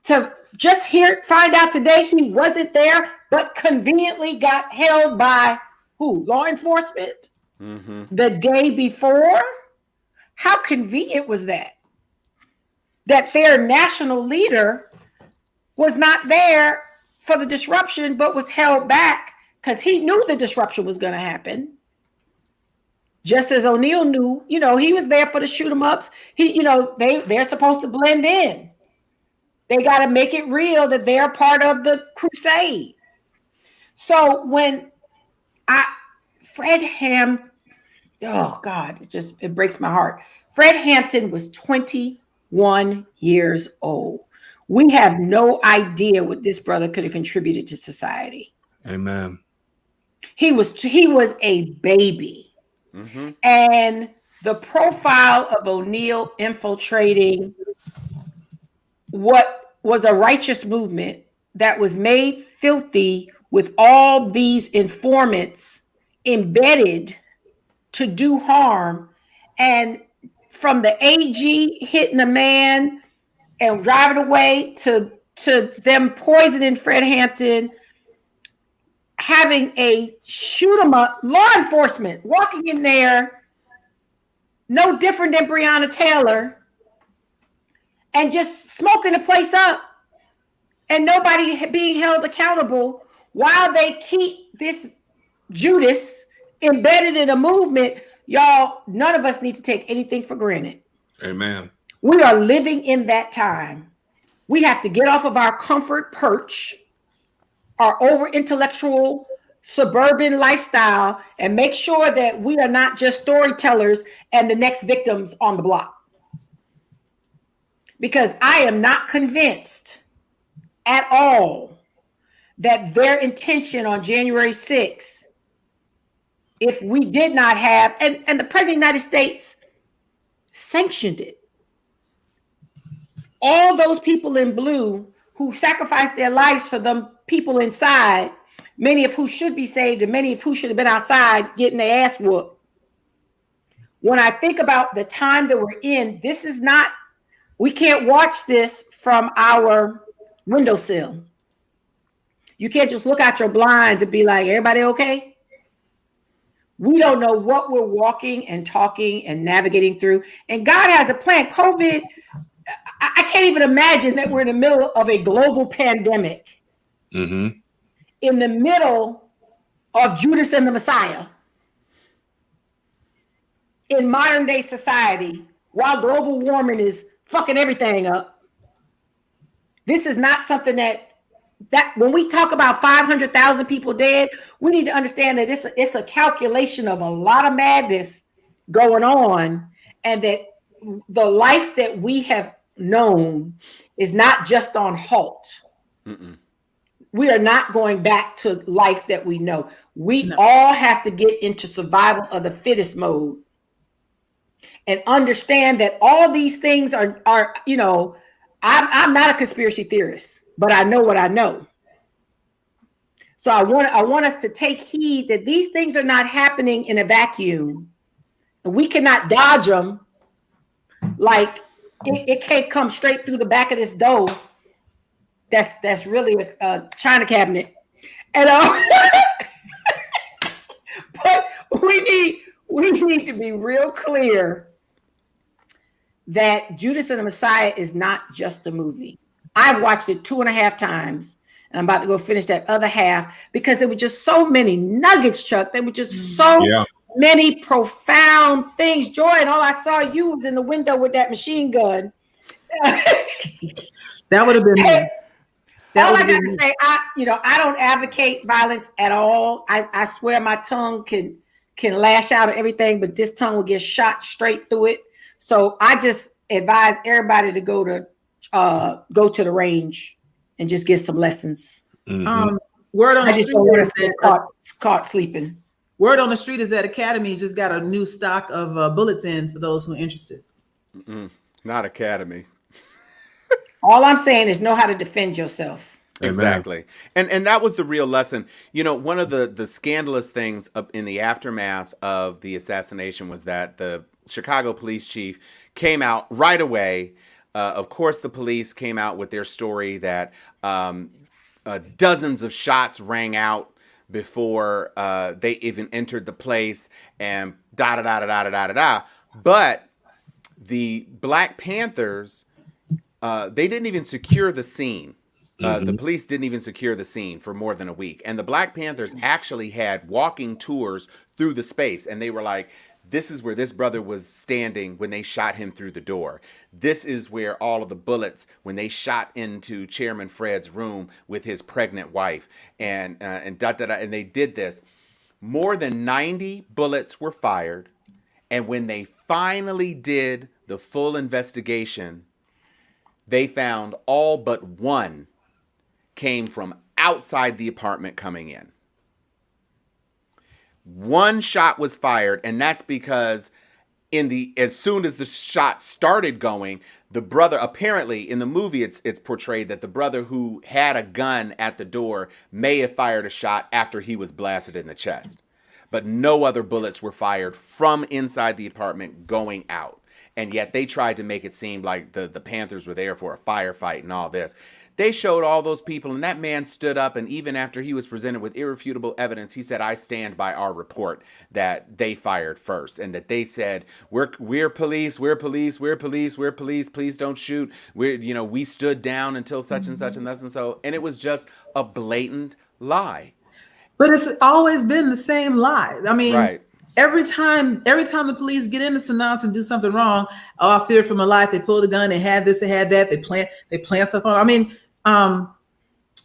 to just find out today he wasn't there, but conveniently got held by who? Law enforcement the day before. How convenient was that? That their national leader was not there for the disruption, but was held back because he knew the disruption was going to happen. Just as O'Neill knew, you know, he was there for the shoot 'em ups. They're supposed to blend in. They got to make it real that they're part of the crusade. So when oh God, it breaks my heart. Fred Hampton was 21 years old. We have no idea what this brother could have contributed to society. Amen. He was a baby. And the profile of O'Neill infiltrating what was a righteous movement that was made filthy with all these informants embedded to do harm, and from the AG hitting a man and driving away to them poisoning Fred Hampton, having a shoot 'em up, law enforcement walking in there, no different than Breonna Taylor, and just smoking the place up, and nobody being held accountable while they keep this Judas embedded in a movement. Y'all, none of us need to take anything for granted. Amen. We are living in that time. We have to get off of our comfort perch, our over intellectual suburban lifestyle, and make sure that we are not just storytellers and the next victims on the block. Because I am not convinced at all that their intention on January 6th, if we did not have, and the President of the United States sanctioned it. All those people in blue who sacrificed their lives for them people inside, many of who should be saved and many of who should have been outside getting their ass whooped. When I think about the time that we're in, we can't watch this from our windowsill. You can't just look out your blinds and be like, everybody okay? We don't know what we're walking and talking and navigating through. And God has a plan. COVID, I can't even imagine that we're in the middle of a global pandemic, Mm-hmm. in the middle of Judas and the Messiah, in modern day society, while global warming is fucking everything up. This is not something that when we talk about 500,000 people dead, we need to understand that it's a calculation of a lot of madness going on, and that the life that we have known is not just on halt. Mm-mm. We are not going back to life that we know. We all have to get into survival of the fittest mode and understand that all these things are I'm not a conspiracy theorist, but I know what I know. So I want us to take heed that these things are not happening in a vacuum, and we cannot dodge them. Like it can't come straight through the back of this door. That's really a china cabinet, and but we need to be real clear that Judas and the Messiah is not just a movie. I've watched it 2.5 times, and I'm about to go finish that other half because there were just so many nuggets, Chuck. There were just so many profound things. Joy, and all I saw you was in the window with that machine gun. That would have been me. All I got to say, I don't advocate violence at all. I swear my tongue can lash out at everything, but this tongue will get shot straight through it. So I just advise everybody to go to the range and just get some lessons. Mm-hmm. Word on I the just street don't want is to get that caught sleeping. Word on the street is that Academy just got a new stock of bullets in for those who are interested. Not Academy. All I'm saying is know how to defend yourself. Exactly. And that was the real lesson. One of the scandalous things in the aftermath of the assassination was that the Chicago police chief came out right away. Of course, the police came out with their story that dozens of shots rang out before they even entered the place, and da-da-da-da-da-da-da-da. But the Black Panthers, they didn't even secure the scene. The police didn't even secure the scene for more than a week. And the Black Panthers actually had walking tours through the space. And they were like, this is where this brother was standing when they shot him through the door. This is where all of the bullets, when they shot into Chairman Fred's room with his pregnant wife. And they did this. More than 90 bullets were fired. And when they finally did the full investigation, they found all but one came from outside the apartment coming in. One shot was fired, and that's because as soon as the shot started going, the brother, apparently in the movie it's portrayed that the brother who had a gun at the door may have fired a shot after he was blasted in the chest. But no other bullets were fired from inside the apartment going out. And yet they tried to make it seem like the Panthers were there for a firefight and all this. They showed all those people, and that man stood up, and even after he was presented with irrefutable evidence, he said, I stand by our report that they fired first, and that they said, we're police, please don't shoot. We stood down until such and such and thus and so. And it was just a blatant lie. But it's always been the same lie. I mean, right. Every time the police get into some nonsense and do something wrong, I feared for my life. They pulled a gun. They had this. They had that. They plant stuff on. I mean,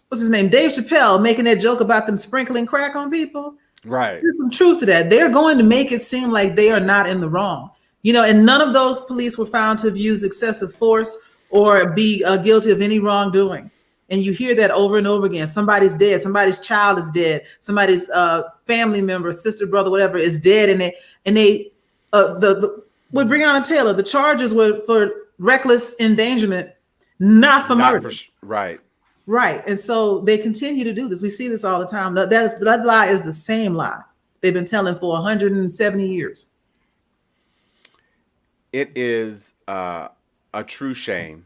what's his name? Dave Chappelle making that joke about them sprinkling crack on people. Right. There's some truth to that. They're going to make it seem like they are not in the wrong. And none of those police were found to have used excessive force or be guilty of any wrongdoing. And you hear that over and over again. Somebody's dead. Somebody's child is dead. Somebody's family member, sister, brother, whatever is dead. And they with Breonna Taylor, the charges were for reckless endangerment, not for murder. Right. Right. And so they continue to do this. We see this all the time. That lie is the same lie they've been telling for 170 years. It is a true shame,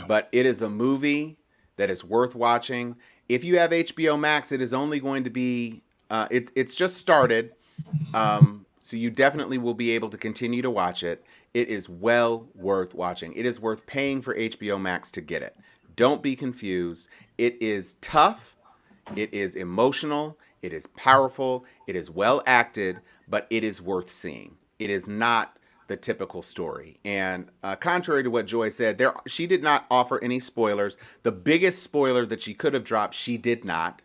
but it is a movie that is worth watching. If you have HBO Max, it is only going to be, it's just started. So you definitely will be able to continue to watch it. It is well worth watching. It is worth paying for HBO Max to get it. Don't be confused. It is tough. It is emotional. It is powerful. It is well acted, but it is worth seeing. It is not the typical story. And contrary to what Joy said, she did not offer any spoilers. The biggest spoiler that she could have dropped, she did not.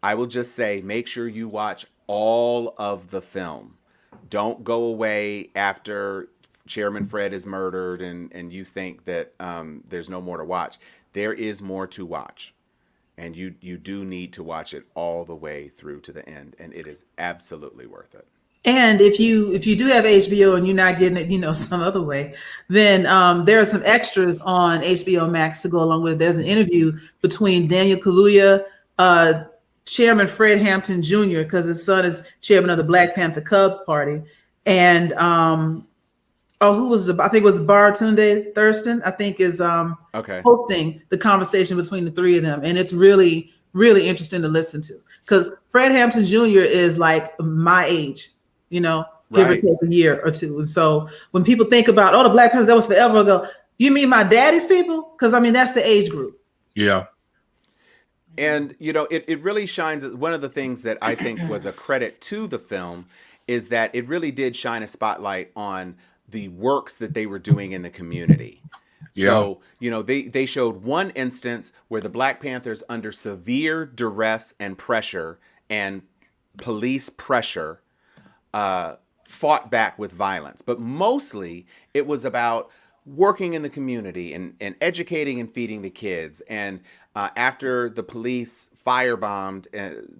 I will just say, make sure you watch all of the film. Don't go away after Chairman Fred is murdered and you think that there's no more to watch. There is more to watch. And you do need to watch it all the way through to the end. And it is absolutely worth it. And if you do have HBO and you're not getting it, some other way, then there are some extras on HBO Max to go along with it. There's an interview between Daniel Kaluuya, Chairman Fred Hampton Jr., because his son is chairman of the Black Panther Cubs party, and who was I think it was Baratunde Thurston, I think is hosting the conversation between the three of them, and it's really, really interesting to listen to because Fred Hampton Jr. is like my age, give or take a year or two. And so when people think about, the Black Panthers, that was forever ago, you mean my daddy's people? Because that's the age group. Yeah. And, it really shines. One of the things that I think was a credit to the film is that it really did shine a spotlight on the works that they were doing in the community. Yeah. So, they showed one instance where the Black Panthers, under severe duress and pressure and police pressure, fought back with violence. But mostly it was about working in the community and educating and feeding the kids. And after the police firebombed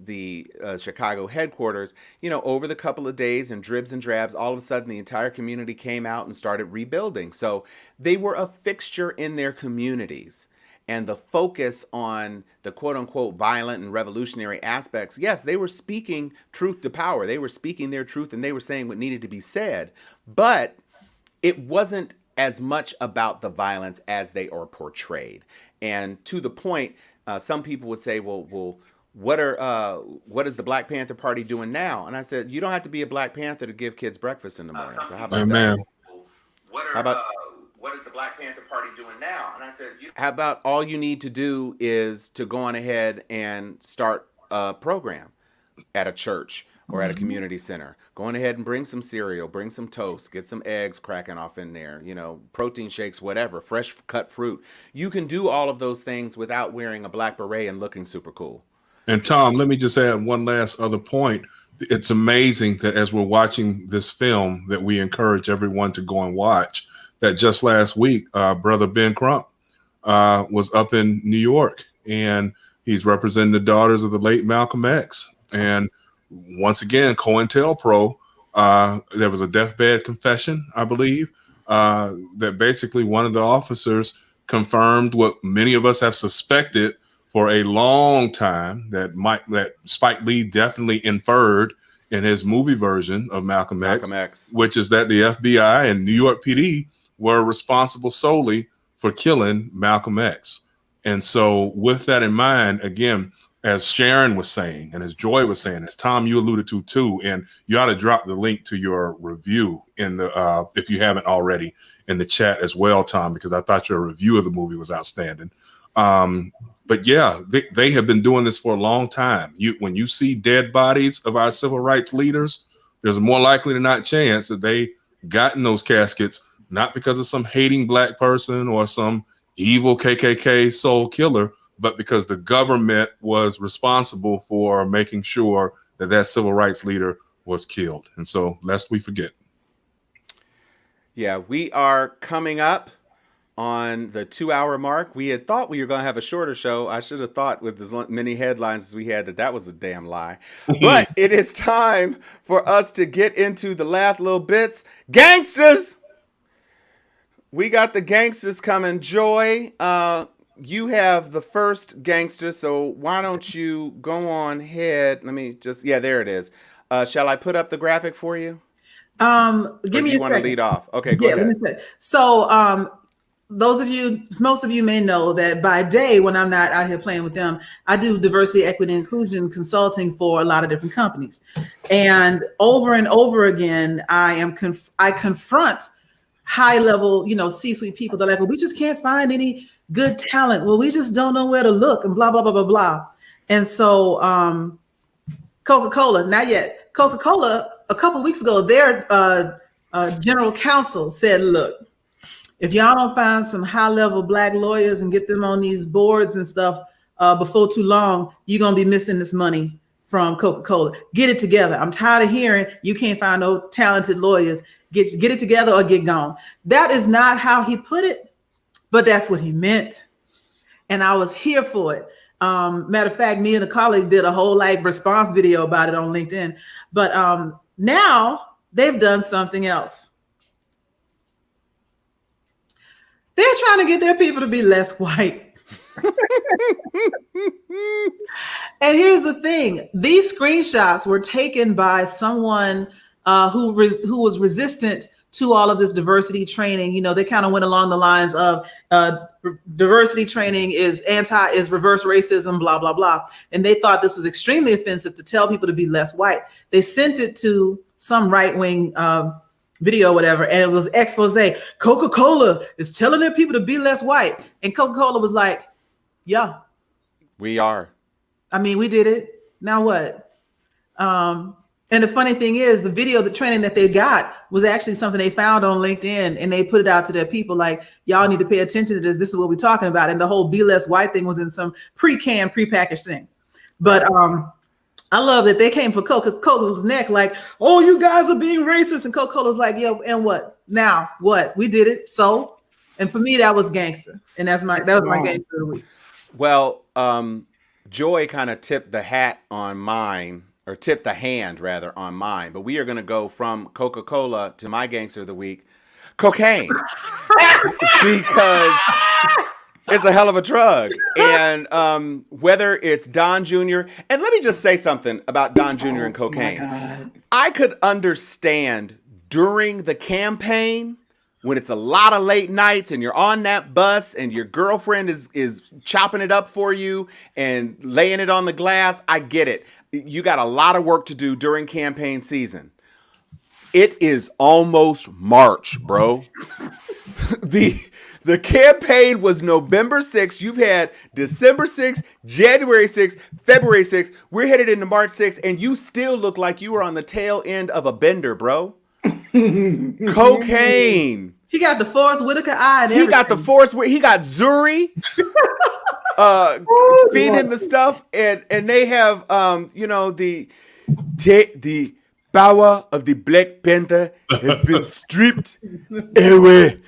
the Chicago headquarters, over the couple of days and dribs and drabs, all of a sudden the entire community came out and started rebuilding. So they were a fixture in their communities. And the focus on the quote unquote violent and revolutionary aspects, yes, they were speaking truth to power. They were speaking their truth and they were saying what needed to be said. But it wasn't as much about the violence as they are portrayed. And to the point, some people would say, well, what is the Black Panther Party doing now? And I said, you don't have to be a Black Panther to give kids breakfast in the morning. So how about that? What is the Black Panther Party doing now? And I said, how about all you need to do is to go on ahead and start a program at a church or at a community center. Go on ahead and bring some cereal, bring some toast, get some eggs cracking off in there, protein shakes, whatever, fresh cut fruit. You can do all of those things without wearing a black beret and looking super cool. And Tom, let me just add one last other point. It's amazing that as we're watching this film that we encourage everyone to go and watch, that just last week, Brother Ben Crump was up in New York, and he's representing the daughters of the late Malcolm X. And once again, COINTELPRO, there was a deathbed confession, I believe, that basically one of the officers confirmed what many of us have suspected for a long time, that Spike Lee definitely inferred in his movie version of Malcolm X, which is that the FBI and New York PD were responsible solely for killing Malcolm X. And so with that in mind, again, as Sharon was saying, and as Joy was saying, as Tom, you alluded to too, and you ought to drop the link to your review in the, if you haven't already, in the chat as well, Tom, because I thought your review of the movie was outstanding. But yeah, they have been doing this for a long time. When you see dead bodies of our civil rights leaders, there's a more likely than not chance that they got in those caskets, not because of some hating black person or some evil KKK soul killer, but because the government was responsible for making sure that civil rights leader was killed. And so lest we forget. Yeah, we are coming up on the 2-hour mark. We had thought we were going to have a shorter show. I should have thought with as many headlines as we had that was a damn lie. But it is time for us to get into the last little bits. Gangsters! We got the gangsters coming. Joy, you have the first gangster, so why don't you go on ahead? Let me just, there it is. Shall I put up the graphic for you? Give me a second. Want to lead off? Okay, go ahead. So most of you may know that by day, when I'm not out here playing with them, I do diversity, equity, and inclusion consulting for a lot of different companies. And over again, I confront high level, C-suite people. They're like, well, we just can't find any good talent. Well, we just don't know where to look, and blah, blah, blah, blah, blah. And so Coca-Cola, not yet. Coca-Cola, a couple of weeks ago, their general counsel said, look, if y'all don't find some high-level Black lawyers and get them on these boards and stuff before too long, you're going to be missing this money from Coca-Cola. Get it together. I'm tired of hearing you can't find no talented lawyers. Get it together or get gone. That is not how he put it, but that's what he meant. And I was here for it. Matter of fact, me and a colleague did a whole response video about it on LinkedIn. But now they've done something else. They're trying to get their people to be less white. And here's the thing. These screenshots were taken by someone who was resistant to all of this diversity training. They kind of went along the lines of diversity training is reverse racism, blah, blah, blah. And they thought this was extremely offensive to tell people to be less white. They sent it to some right-wing video, whatever, and it was expose. Coca-Cola is telling their people to be less white. And Coca-Cola was like, yeah. We are. I mean, we did it. Now what? And the funny thing is, the video, the training that they got was actually something they found on LinkedIn, and they put it out to their people like, y'all need to pay attention to this. This is what we're talking about. And the whole be less white thing was in some pre-canned, pre-packaged thing. But I love that they came for Coca-Cola's neck like, oh, you guys are being racist. And Coca-Cola's like, yeah, and what? Now what? We did it. So, and for me, that was gangster. And that was my gangster of the week. Well, Joy kind of tipped the hat on mine, or tipped the hand rather on mine. But we are going to go from Coca-Cola to my gangster of the week, cocaine, because it's a hell of a drug. And whether it's Don Jr., and let me just say something about Don Jr. and cocaine. I could understand during the campaign when it's a lot of late nights and you're on that bus and your girlfriend is chopping it up for you and laying it on the glass. I get it. You got a lot of work to do during campaign season. It is almost March, bro. The campaign was November 6th. You've had December 6th, January 6th, February 6th. We're headed into March 6th, and you still look like you were on the tail end of a bender, bro. Cocaine. He got the Forrest Whitaker eye and everything. He got Zuri feed him the stuff, and they have the power of the Black Panther has been stripped away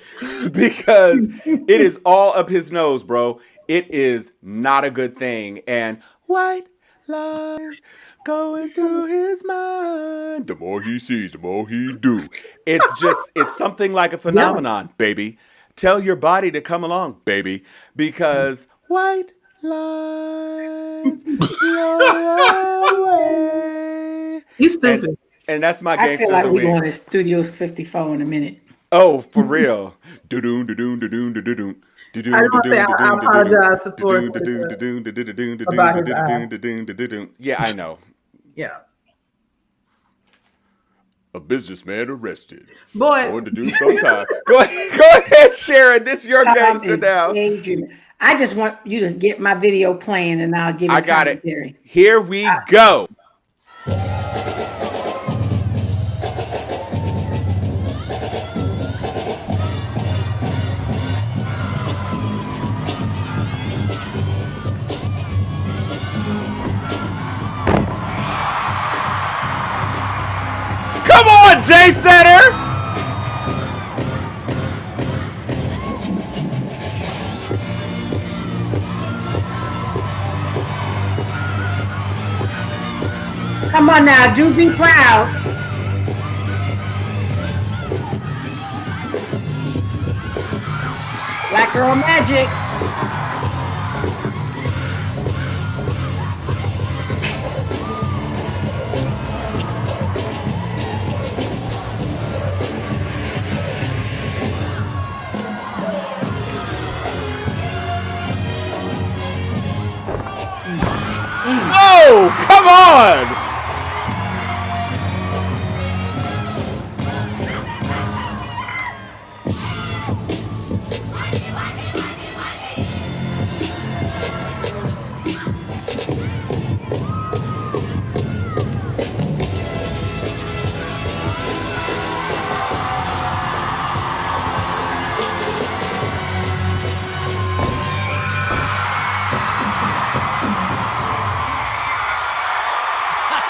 because it is all up his nose, bro. It is not a good thing. And white lies going through his mind. The more he sees, the more he do. It's something like a phenomenon, baby. Tell your body to come along, baby, because white lies blow away. You stupid. And that's my gangster I feel like of the we're week. going to Studios 54 in a minute. Oh, for real. Do-doon, do-doon, do-doon, do-doon. I apologize to Forrest about his eye. Yeah, I know. Yeah. A businessman arrested. Boy. Going to do some time. Go ahead, Sharon. This is your gangster now. I just want you to get my video playing and I'll give you commentary. It. Here we go. Come on, Jay Setter! Come on now, do be proud. Black girl magic. on.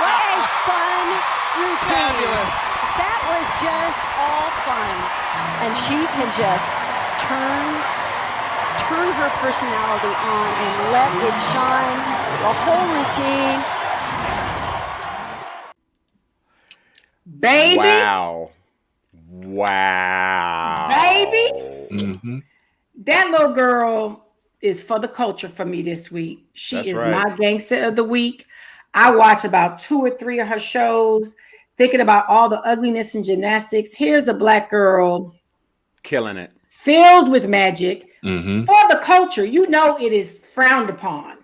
What a fun routine. Fabulous. That was just all fun. And she can just turn her personality on and let it shine. The whole routine. Baby. Wow. Baby. Mm-hmm. That little girl is for the culture for me this week. She That's is right. my gangster of the week. I watched about 2 or 3 of her shows, thinking about all the ugliness in gymnastics. Here's a black girl Killing it. filled with magic Mm-hmm. for the culture. You know, it is frowned upon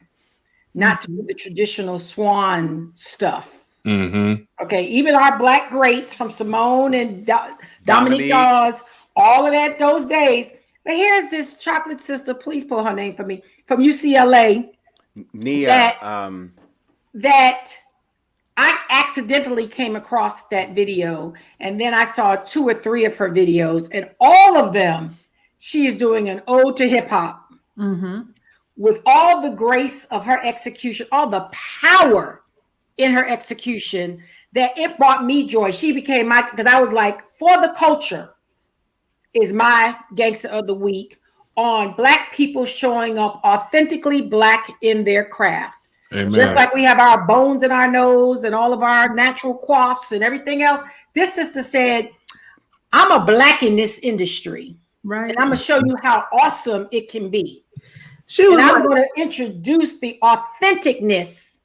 not to do the traditional swan stuff. Mm-hmm. Okay, even our black greats from Simone and Dominique Dominique. Dawes, all of that those days. But here's this chocolate sister, please pull her name for me, from UCLA, Nia. that I accidentally came across that video. And then I saw 2 or 3 of her videos, and all of them, she is doing an ode to hip hop with all the grace of her execution, all the power in her execution, that it brought me joy. She became my, because I was like, for the culture is my gangster of the week, on black people showing up authentically black in their craft. Amen. Just like we have our bones in our nose and all of our natural quaffs and everything else, this sister said, I'm a black in this industry. Right. And I'm going to show you how awesome it can be. She And was I'm like, going to introduce the authenticness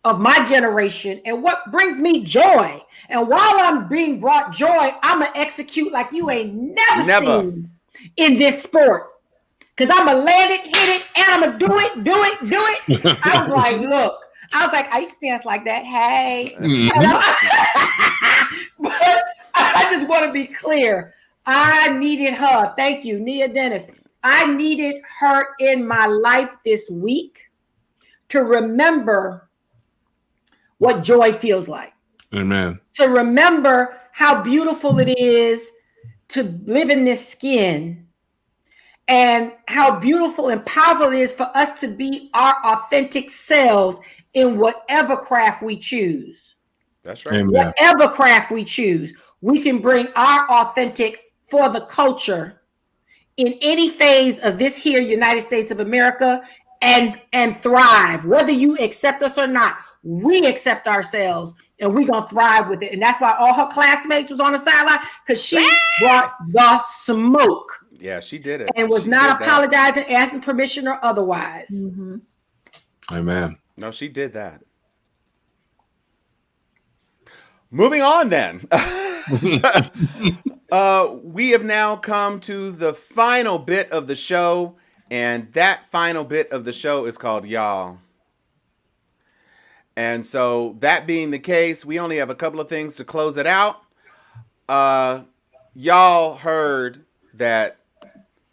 of my generation and what brings me joy. And while I'm being brought joy, I'm going to execute like you ain't never seen in this sport. Because I'm going to land it, hit it, and I'm going to do it. I was like, look, I used to dance like that. Hey. But I just want to be clear. I needed her. Thank you, Nia Dennis. I needed her in my life this week to remember what joy feels like. Amen. To remember how beautiful it is to live in this skin, and how beautiful and powerful it is for us to be our authentic selves in whatever craft we choose. That's right. Amen. Whatever craft we choose, we can bring our authentic for the culture in any phase of this here United States of America and thrive. Whether you accept us or not, we accept ourselves and we're going to thrive with it. And that's why all her classmates was on the sideline, because she brought the smoke. Yeah, she did it. And was She not did that. apologizing, asking permission or otherwise. Amen. No, she did that. Moving on then. We have now come to the final bit of the show, and that final bit of the show is called Y'all. And so that being the case, we only have a couple of things to close it out. Y'all heard that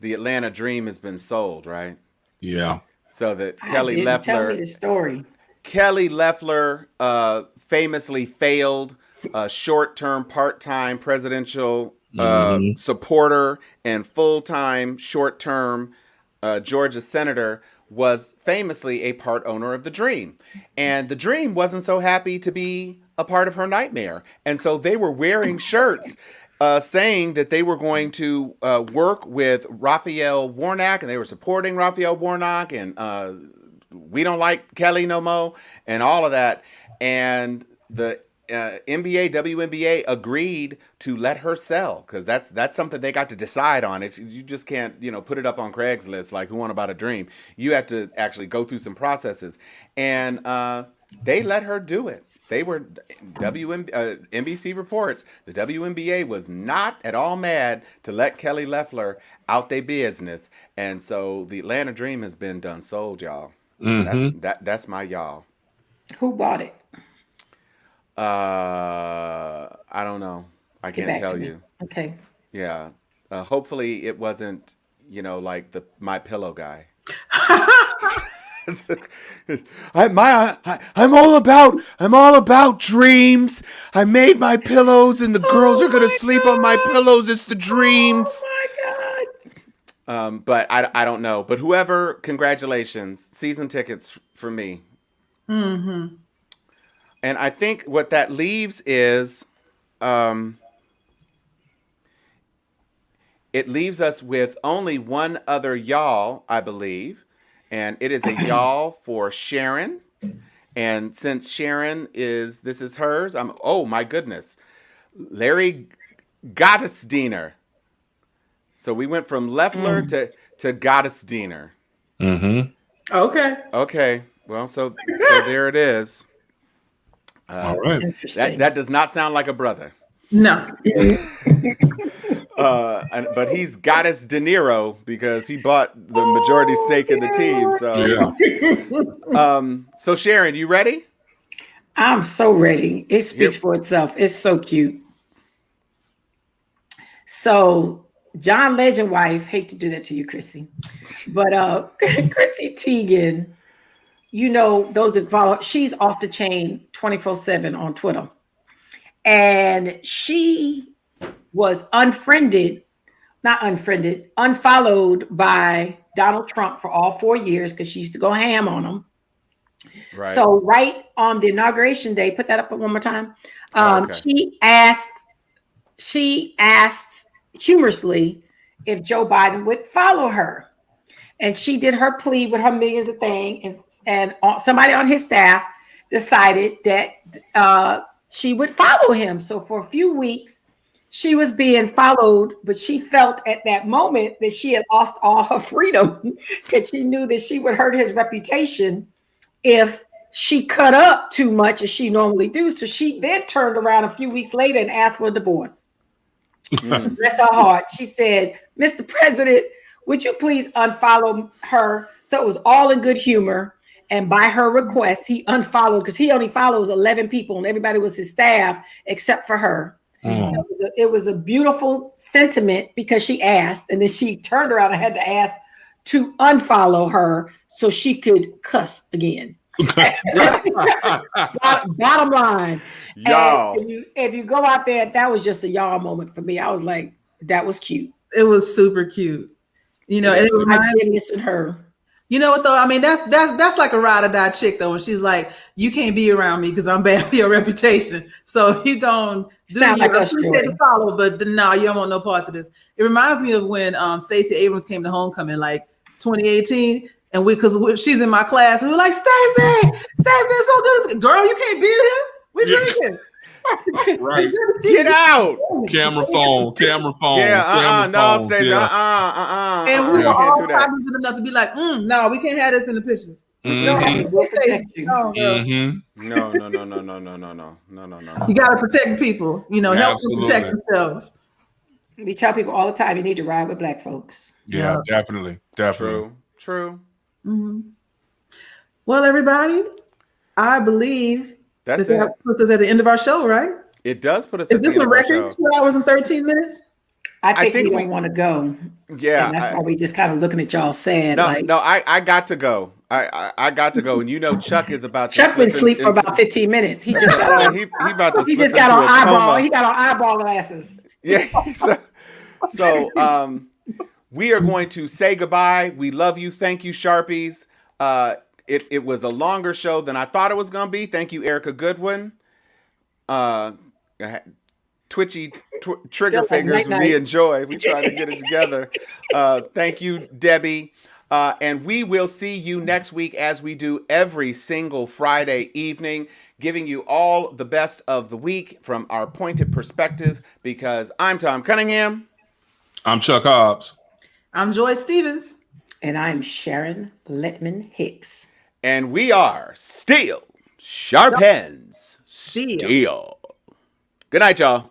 the Atlanta Dream has been sold, right? Yeah. So that Tell me the story. Kelly Loeffler famously failed a short-term, part-time presidential supporter and full-time, short-term Georgia senator, was famously a part owner of the Dream. And the Dream wasn't so happy to be a part of her nightmare. And so they were wearing shirts saying that they were going to work with Raphael Warnock, and they were supporting Raphael Warnock, and we don't like Kelly no more, and all of that. And the NBA, WNBA agreed to let her sell, because that's something they got to decide on. It, you just can't, put it up on Craigslist like, who want to buy a Dream? You have to actually go through some processes. And they let her do it. They were, NBC reports, the WNBA was not at all mad to let Kelly Loeffler out their business. And so the Atlanta Dream has been done sold, y'all. That's my y'all. Who bought it? I don't know. I Get can't back to tell me. you. Okay. Yeah. Hopefully it wasn't, like the My Pillow guy. I'm all about dreams. I made my pillows and the girls are gonna sleep on my pillows. It's the dreams. Oh my God. But I don't know. But whoever, congratulations, season tickets for me. Mm-hmm. And I think what that leaves is, it leaves us with only one other y'all, I believe, and it is a y'all for Sharon. And since Sharon this is hers. Oh my goodness, Larry Gottesdiener. So we went from Leffler to Gottesdiener. Mm-hmm. Okay. Okay, well, so there it is. All right. Interesting. That does not sound like a brother. No. But he's Goddess De Niro because he bought the majority stake in the team. So, Yeah. So Sharon, you ready? I'm so ready. It speaks Yep. for itself. It's so cute. So John Legend wife, hate to do that to you, Chrissy, but Chrissy Teigen, those that follow, she's off the chain 24/7 on Twitter. And she was unfollowed by Donald Trump for all 4 years because she used to go ham on him. Right. So right on the inauguration day, put that up one more time. Okay. She asked humorously if Joe Biden would follow her. And she did her plea with her millions of things. And somebody on his staff decided that she would follow him. So for a few weeks, she was being followed, but she felt at that moment that she had lost all her freedom because she knew that she would hurt his reputation if she cut up too much as she normally do. So she then turned around a few weeks later and asked for a divorce. Bless her heart. She said, "Mr. President, would you please unfollow her?" So it was all in good humor. And by her request, he unfollowed because he only follows 11 people and everybody was his staff except for her. So it was a beautiful sentiment because she asked, and then she turned around and had to ask to unfollow her so she could cuss again. Bottom line, Y'all. And if you go out there, that was just a y'all moment for me. I was like, that was cute. It was super cute. And it I reminded did listen her. You know what though? I mean, that's like a ride or die chick though. When she's like, "You can't be around me because I'm bad for your reputation." So you gon' do Sound like a appreciate story. the follow, but no, you don't want no parts of this. It reminds me of when Stacey Abrams came to Homecoming, like 2018, and because she's in my class, and we were like, "Stacey, it's so good, girl. You can't be here. We're drinking." Right. Get out. Camera phone. Yeah, no, Stacey, And we were all cognizant enough to be like, "No, we can't have this in the pictures." Mhm. No, Stacey, you. no, girl. Mm-hmm. No. You gotta protect people, help them Absolutely. protect themselves. We tell people all the time, you need to ride with Black folks. Yeah, definitely. True. Mm-hmm. Well, everybody, I believe That's that puts us at the end of our show, right? It does put us. Is at this the a end of our record? show. 2 hours and 13 minutes? I think we we don't want to go. Yeah, And that's why we just kind of looking at y'all sad. I got to go. I got to go, and Chuck is about to. Chuck been slip asleep for about 15 minutes. He just got on. he about to. He slip just got into on a eyeball. coma. He got on eyeball glasses. Yeah. So we are going to say goodbye. We love you. Thank you, Sharpies. It was a longer show than I thought it was going to be. Thank you, Erica Goodwin. Twitchy trigger fingers we enjoy. We try to get it together. Thank you, Debbie. And we will see you next week as we do every single Friday evening, giving you all the best of the week from our pointed perspective, because I'm Tom Cunningham. I'm Chuck Hobbs. I'm Joy Stevens. And I'm Sharon Letman Hicks. And we are still Sharpens Steel. Good night, y'all.